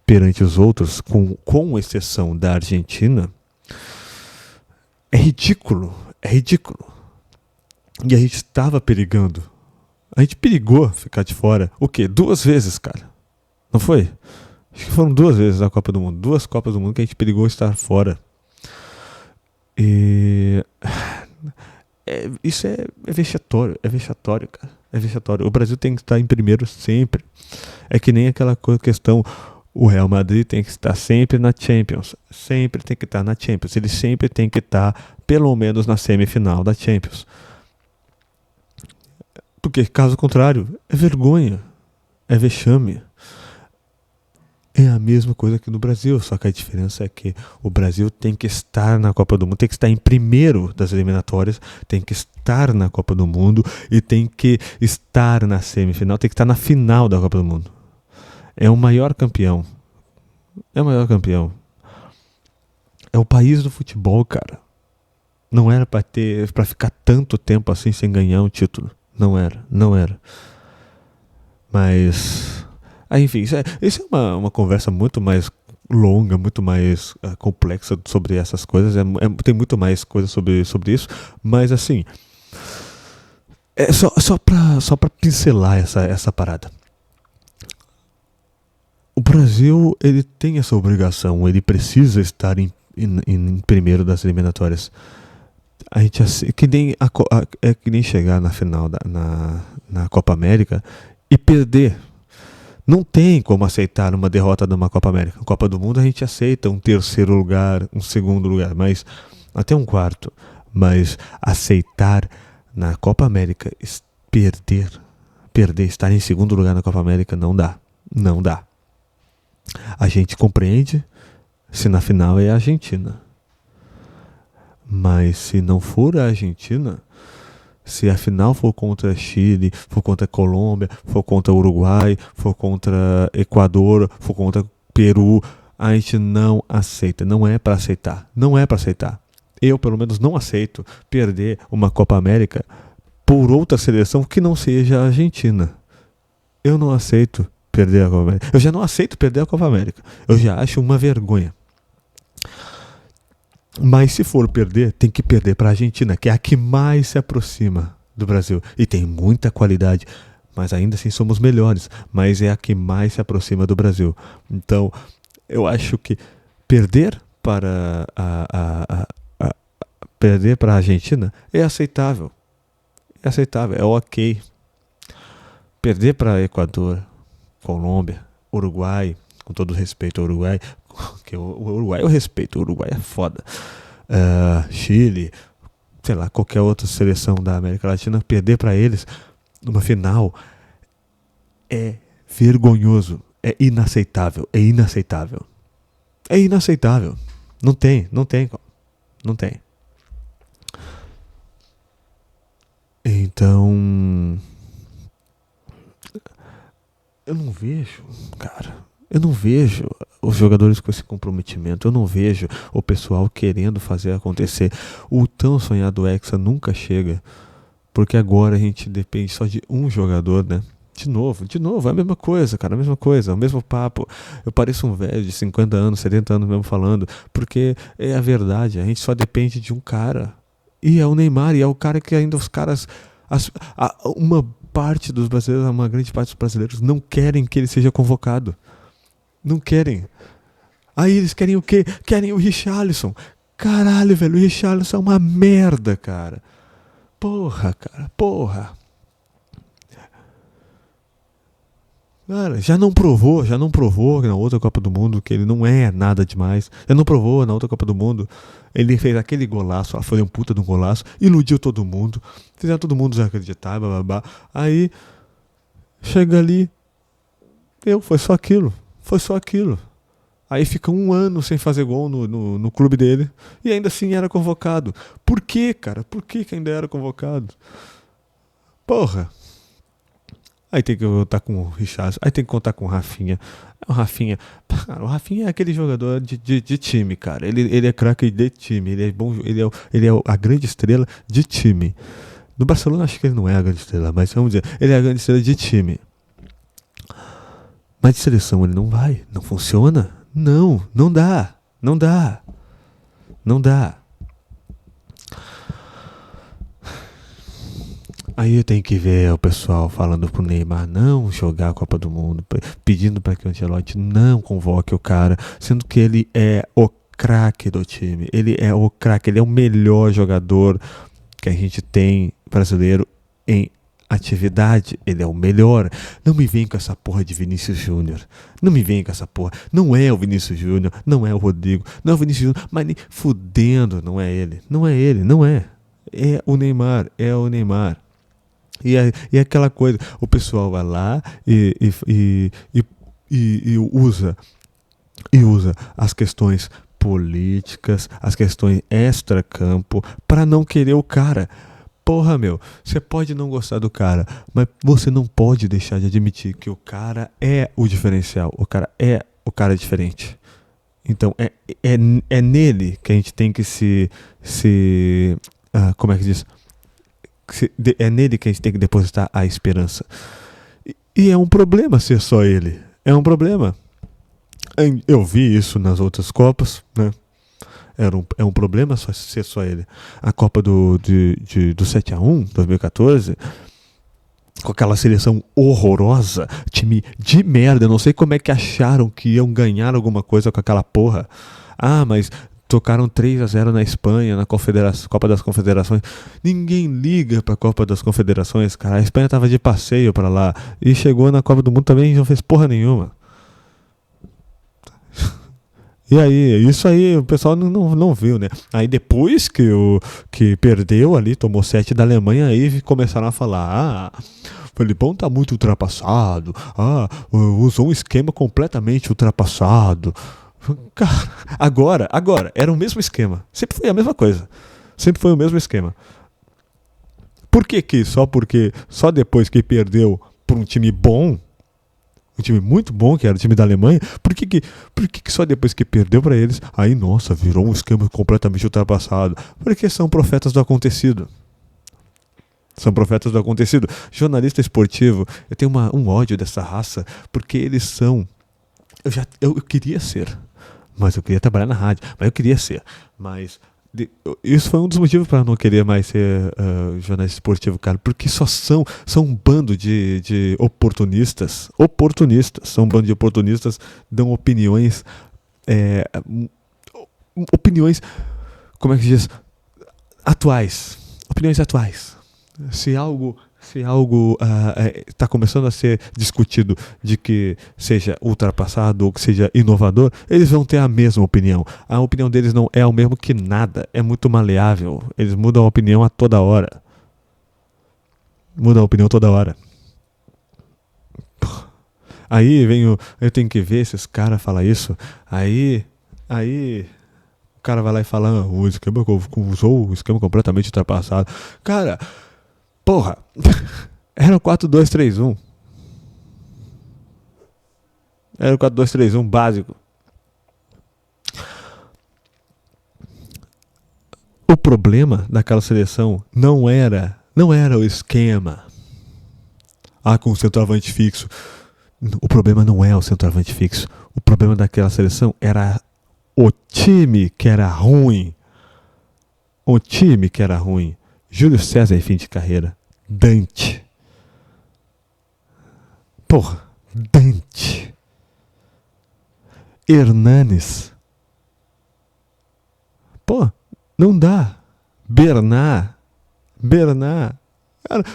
[SPEAKER 1] perante os outros, com exceção da Argentina, é ridículo. E a gente estava perigando. A gente perigou ficar de fora. O quê? 2 vezes, cara. Não foi? Acho que foram 2 vezes a Copa do Mundo. 2 Copas do Mundo que a gente perigou estar fora. E isso é vexatório, cara. É vexatório. O Brasil tem que estar em primeiro sempre. É que nem aquela questão, o Real Madrid tem que estar sempre na Champions. Sempre tem que estar na Champions. Ele sempre tem que estar, pelo menos, na semifinal da Champions. Porque, caso contrário, é vergonha. É vexame. É a mesma coisa que no Brasil, só que a diferença é que o Brasil tem que estar na Copa do Mundo, tem que estar em primeiro das eliminatórias, tem que estar na Copa do Mundo e tem que estar na semifinal, tem que estar na final da Copa do Mundo. É o maior campeão. É o país do futebol, cara. Não era pra ficar tanto tempo assim sem ganhar um título. Não era. Mas... enfim, isso é uma conversa muito mais longa, muito mais complexa sobre essas coisas. Tem muito mais coisa sobre isso. Mas assim, é só pra pincelar essa parada. O Brasil, ele tem essa obrigação, ele precisa estar em primeiro das eliminatórias. A gente é que nem chegar na final na Copa América e perder. Não tem como aceitar uma derrota numa Copa América. Copa do Mundo a gente aceita um 3º lugar, um 2º lugar, mas até um 4º. Mas aceitar na Copa América perder, estar em 2º lugar na Copa América não dá. A gente compreende se na final é a Argentina. Mas se não for a Argentina, Se a final for contra Chile, for contra Colômbia, for contra Uruguai, for contra Equador, for contra Peru, a gente não aceita. Não é para aceitar. Não é para aceitar. Eu, pelo menos, não aceito perder uma Copa América por outra seleção que não seja a Argentina. Eu não aceito perder a Copa América. Eu já não aceito perder a Copa América. Eu já acho uma vergonha. Mas se for perder, tem que perder para a Argentina, que é a que mais se aproxima do Brasil. E tem muita qualidade, mas ainda assim somos melhores. Mas é a que mais se aproxima do Brasil. Então, eu acho que perder para perder para a Argentina é aceitável. É aceitável, é ok. Perder para Equador, Colômbia, Uruguai, com todo respeito ao Uruguai, que o Uruguai eu respeito, o Uruguai é foda. Chile, sei lá, qualquer outra seleção da América Latina, perder para eles numa final é vergonhoso, é inaceitável, é inaceitável. É inaceitável. Não tem. Então, eu não vejo, cara. Eu não vejo os jogadores com esse comprometimento. Eu não vejo o pessoal querendo fazer acontecer. O tão sonhado Hexa nunca chega. Porque agora a gente depende só de um jogador, né? De novo, é a mesma coisa, cara. A mesma coisa, o mesmo papo. Eu pareço um velho de 50 anos, 70 anos mesmo falando. Porque é a verdade. A gente só depende de um cara. E é o Neymar. E é o cara que ainda os caras... uma parte dos brasileiros, uma grande parte dos brasileiros não querem que ele seja convocado. Não querem. Aí eles querem o quê? Querem o Richarlison. Caralho, velho, o Richarlison é uma merda, cara. Porra, cara, porra. Cara, já não provou na outra Copa do Mundo que ele não é nada demais. Já não provou na outra Copa do Mundo. Ele fez aquele golaço, foi um puta de um golaço, iludiu todo mundo, fizeram todo mundo desacreditar, blá blá blá. Aí, chega ali, foi só aquilo. Aí fica um ano sem fazer gol no clube dele e ainda assim era convocado. Por quê, cara? Por que ainda era convocado? Porra. Aí tem que contar com o Richarlison, aí tem que contar com o Rafinha. O Rafinha é aquele jogador de time, cara. Ele é craque de time, ele é bom, ele é a grande estrela de time. No Barcelona acho que ele não é a grande estrela, mas vamos dizer, ele é a grande estrela de time. Mas de seleção ele não vai, não funciona. Não dá. Aí eu tenho que ver o pessoal falando pro Neymar não jogar a Copa do Mundo, pedindo para que o Ancelotti não convoque o cara, sendo que ele é o craque do time, ele é o craque, ele é o melhor jogador que a gente tem brasileiro em atividade, ele é o melhor. Não me vem com essa porra de Vinícius Júnior. Não me vem com essa porra. Não é o Vinícius Júnior, não é o Rodrigo, não é o Vinícius Júnior, mas nem fudendo, não é ele. É o Neymar, E aquela coisa, o pessoal vai lá e usa as questões políticas, as questões extra-campo para não querer o cara. Porra, meu, você pode não gostar do cara, mas você não pode deixar de admitir que o cara é o diferencial, o cara é o cara diferente. Então é nele que a gente tem que como é que diz? É nele que a gente tem que depositar a esperança. E é um problema ser só ele. É um problema. Eu vi isso nas outras Copas, né? É um problema ser só ele. A Copa do 7-1, 2014, com aquela seleção horrorosa, time de merda, eu não sei como é que acharam que iam ganhar alguma coisa com aquela porra. Mas tocaram 3-0 na Espanha, na Copa das Confederações. Ninguém liga pra Copa das Confederações, cara. A Espanha tava de passeio pra lá. E chegou na Copa do Mundo também e não fez porra nenhuma. E aí, isso aí o pessoal não viu, né? Aí depois que perdeu ali, tomou 7 da Alemanha, aí começaram a falar, o Felipão tá muito ultrapassado, usou um esquema completamente ultrapassado. Cara, agora, era o mesmo esquema. Sempre foi a mesma coisa. Sempre foi o mesmo esquema. Por que só depois que perdeu por um time bom, um time muito bom, que era o time da Alemanha, por que só depois que perdeu para eles, aí, nossa, virou um esquema completamente ultrapassado? Porque são profetas do acontecido. São profetas do acontecido. Jornalista esportivo, eu tenho um ódio dessa raça, porque eles são... Eu queria ser, mas eu queria trabalhar na rádio, mas eu queria ser. Isso foi um dos motivos para não querer mais ser jornalista esportivo, cara, porque são um bando de oportunistas. São um bando de oportunistas, dão opiniões, como é que se diz? Opiniões atuais. Se algo está começando a ser discutido de que seja ultrapassado ou que seja inovador, eles vão ter a mesma opinião. A opinião deles não é o mesmo que nada, é muito maleável. Eles mudam a opinião a toda hora. Aí eu tenho que ver se os caras falam isso. Aí o cara vai lá e fala, o esquema usou o esquema completamente ultrapassado. Cara, porra, era o 4-2-3-1. Era o 4-2-3-1 básico. O problema daquela seleção não era o esquema. Com o centroavante fixo. O problema não é o centroavante fixo. O problema daquela seleção era o time que era ruim. Júlio César em fim de carreira. Dante. Hernanes. Não dá. Bernard.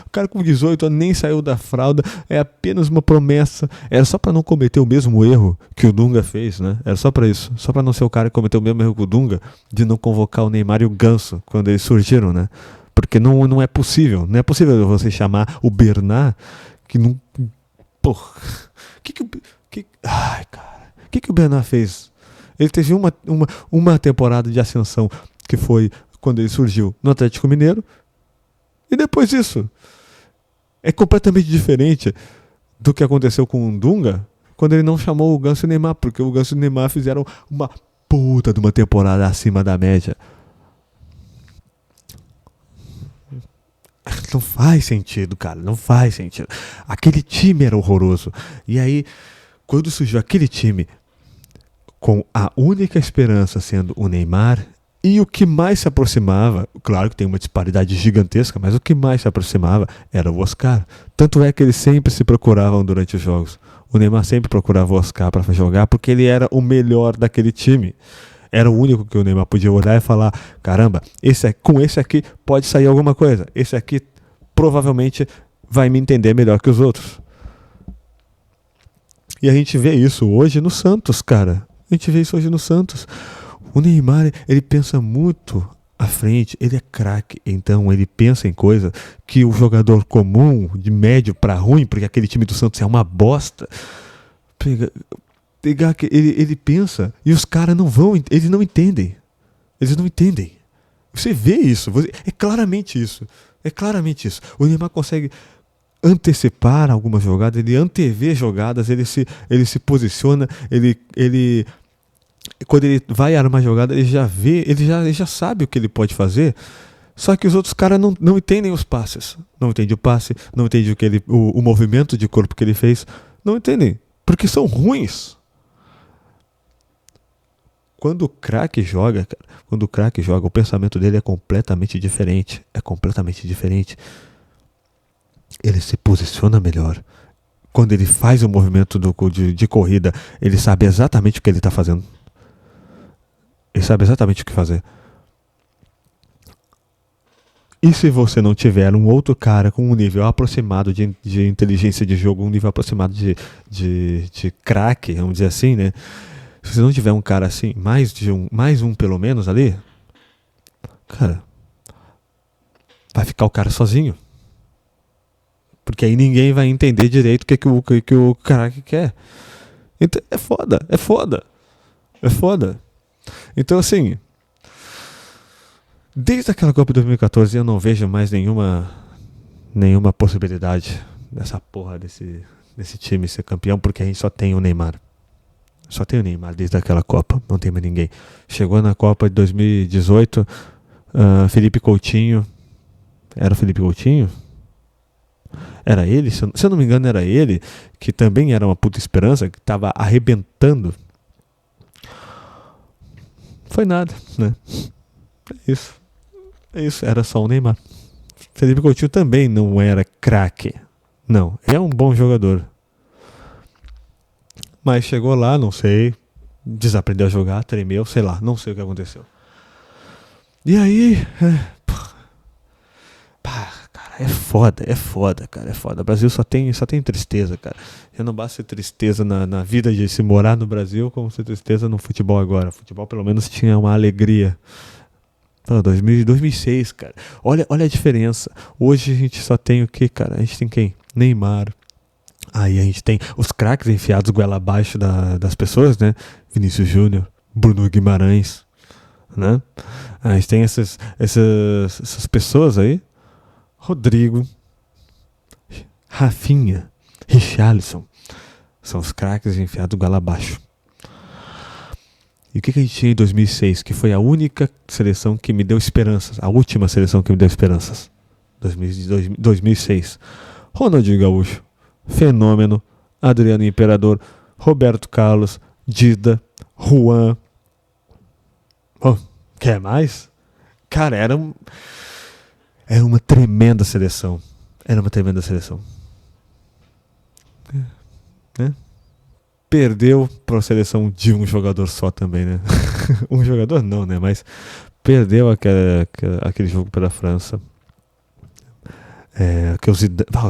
[SPEAKER 1] O cara com 18 anos nem saiu da fralda, é apenas uma promessa. Era só para não cometer o mesmo erro que o Dunga fez, né? Era só para isso. Só para não ser o cara que cometeu o mesmo erro que o Dunga, de não convocar o Neymar e o Ganso quando eles surgiram, né? Porque não é possível. Não é possível você chamar o Bernard que não... Ai, cara. O que o Bernard fez? Ele teve uma temporada de ascensão, que foi quando ele surgiu no Atlético Mineiro. E depois disso, é completamente diferente do que aconteceu com o Dunga, quando ele não chamou o Ganso e o Neymar, porque o Ganso e o Neymar fizeram uma puta de uma temporada acima da média. Não faz sentido, cara, não faz sentido. Aquele time era horroroso. E aí, quando surgiu aquele time, com a única esperança sendo o Neymar, e o que mais se aproximava, claro que tem uma disparidade gigantesca, mas o que mais se aproximava era o Oscar. Tanto é que eles sempre se procuravam durante os jogos. O Neymar sempre procurava o Oscar para jogar, porque ele era o melhor daquele time. Era o único que o Neymar podia olhar e falar, caramba, com esse aqui pode sair alguma coisa. Esse aqui provavelmente vai me entender melhor que os outros. E a gente vê isso hoje no Santos, cara. O Neymar, ele pensa muito à frente, ele é craque, então ele pensa em coisa que o jogador comum, de médio para ruim, porque aquele time do Santos é uma bosta, ele pensa e os caras eles não entendem. Você vê isso, é claramente isso. O Neymar consegue antecipar algumas jogadas, ele antevê jogadas, ele se posiciona, ele quando ele vai armar a jogada, ele já sabe o que ele pode fazer. Só que os outros caras não entendem os passes. Não entendem o passe, não entendem o movimento de corpo que ele fez. Não entendem, porque são ruins. Quando o craque joga, o pensamento dele é completamente diferente. Ele se posiciona melhor. Quando ele faz o movimento de corrida, ele sabe exatamente o que ele está fazendo. Ele sabe exatamente o que fazer. E se você não tiver um outro cara com um nível aproximado de inteligência de jogo, um nível aproximado de craque, vamos dizer assim, né? Se você não tiver um cara assim, mais um pelo menos ali, cara, vai ficar o cara sozinho. Porque aí ninguém vai entender direito o que o craque quer. Então é foda. Então, assim, desde aquela Copa de 2014 eu não vejo mais nenhuma nenhuma possibilidade dessa porra desse time ser campeão, porque a gente só tem o Neymar. Só tem o Neymar desde aquela Copa, não tem mais ninguém. Chegou na Copa de 2018, Felipe Coutinho. Era o Felipe Coutinho? Era ele? Se eu não me engano, era ele, que também era uma puta esperança, que tava arrebentando. Foi nada, né? É isso, era só o Neymar. Felipe Coutinho também não era craque. Não, é um bom jogador. Mas chegou lá, não sei, desaprendeu a jogar, tremeu, sei lá, não sei o que aconteceu. E aí, cara, é foda, cara, é foda. O Brasil só tem tristeza, cara. Já não basta ser tristeza na vida de se morar no Brasil, como ser tristeza no futebol agora. O futebol pelo menos tinha uma alegria. 2006, cara. Olha a diferença. Hoje a gente só tem o que, cara? A gente tem quem? Neymar. Aí a gente tem os craques enfiados goela abaixo das pessoas, né? Vinícius Júnior, Bruno Guimarães, né? A gente tem essas pessoas aí. Rodrigo, Rafinha, Richarlison. São os craques enfiados goela abaixo. E o que a gente tinha em 2006? Que foi a única seleção que me deu esperanças. A última seleção que me deu esperanças. 2006. Ronaldinho Gaúcho. Fenômeno. Adriano Imperador. Roberto Carlos. Dida. Juan. Quer mais? Cara, era uma tremenda seleção. Né? Perdeu para a seleção de um jogador só também, né? Um jogador não, né? Mas perdeu aquele jogo pela França. Que o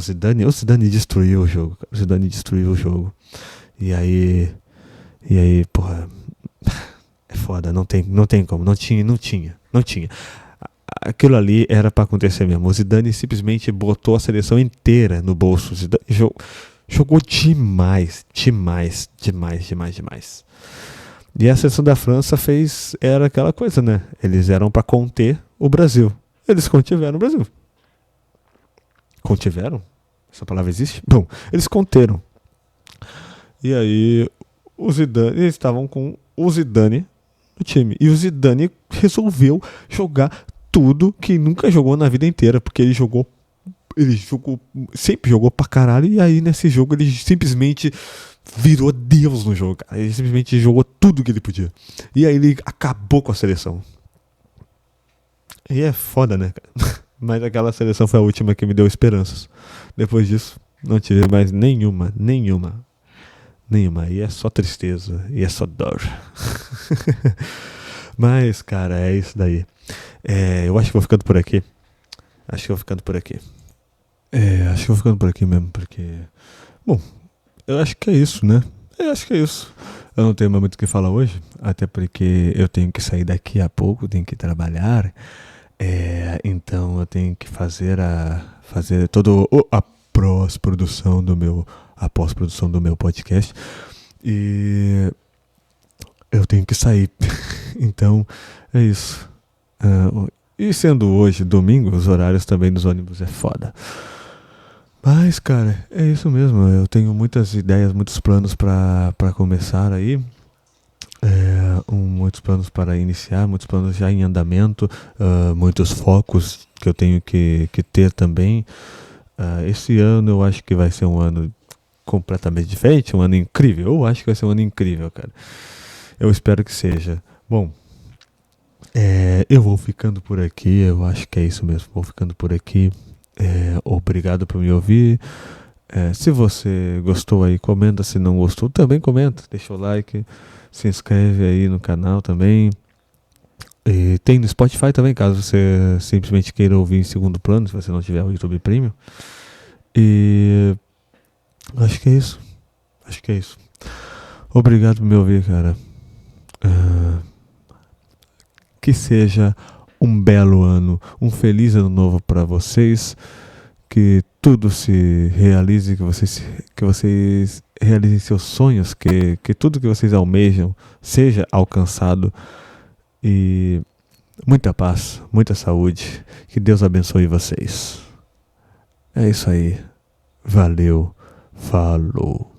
[SPEAKER 1] Zidane destruiu o jogo. O Zidane destruiu o jogo. E aí, porra, é foda, não tem como, não tinha. Aquilo ali era pra acontecer mesmo. O Zidane simplesmente botou a seleção inteira no bolso. Zidane jogou demais. E a seleção da França era aquela coisa, né? Eles eram pra conter o Brasil. Eles contiveram o Brasil. Contiveram? Essa palavra existe? Bom, eles conteram. E aí, eles estavam com o Zidane no time. E o Zidane resolveu jogar tudo que nunca jogou na vida inteira, porque ele sempre jogou pra caralho, e aí nesse jogo ele simplesmente virou Deus no jogo, cara. Ele simplesmente jogou tudo que ele podia. E aí ele acabou com a seleção. E é foda, né, cara? Mas aquela seleção foi a última que me deu esperanças. Depois disso, não tive mais nenhuma. E é só tristeza, e é só dor. Mas, cara, é isso daí. Eu acho que vou ficando por aqui. Acho que vou ficando por aqui mesmo, porque... Bom, eu acho que é isso, né? Eu não tenho mais muito o que falar hoje, até porque eu tenho que sair daqui a pouco, tenho que trabalhar. Então eu tenho que fazer toda a pós-produção do meu podcast. E eu tenho que sair. Então, é isso. E sendo hoje domingo, os horários também dos ônibus é foda. Mas, cara, é isso mesmo. Eu tenho muitas ideias, muitos planos para começar aí. Muitos planos para iniciar, muitos planos já em andamento, muitos focos que eu tenho que ter também. Esse ano eu acho que vai ser um ano completamente diferente, um ano incrível. Eu acho que vai ser um ano incrível, cara. Eu espero que seja. Bom, eu vou ficando por aqui, eu acho que é isso mesmo, vou ficando por aqui. Obrigado por me ouvir. Se você gostou aí, comenta. Se não gostou, também comenta, deixa o like, se inscreve aí no canal também. E tem no Spotify também, caso você simplesmente queira ouvir em segundo plano, se você não tiver o YouTube Premium. E acho que é isso. Obrigado por me ouvir, cara. Que seja um belo ano, um feliz ano novo para vocês, que tudo se realize, que vocês realizem seus sonhos, que tudo que vocês almejam seja alcançado, e muita paz, muita saúde, que Deus abençoe vocês. É isso aí. Valeu. Falou.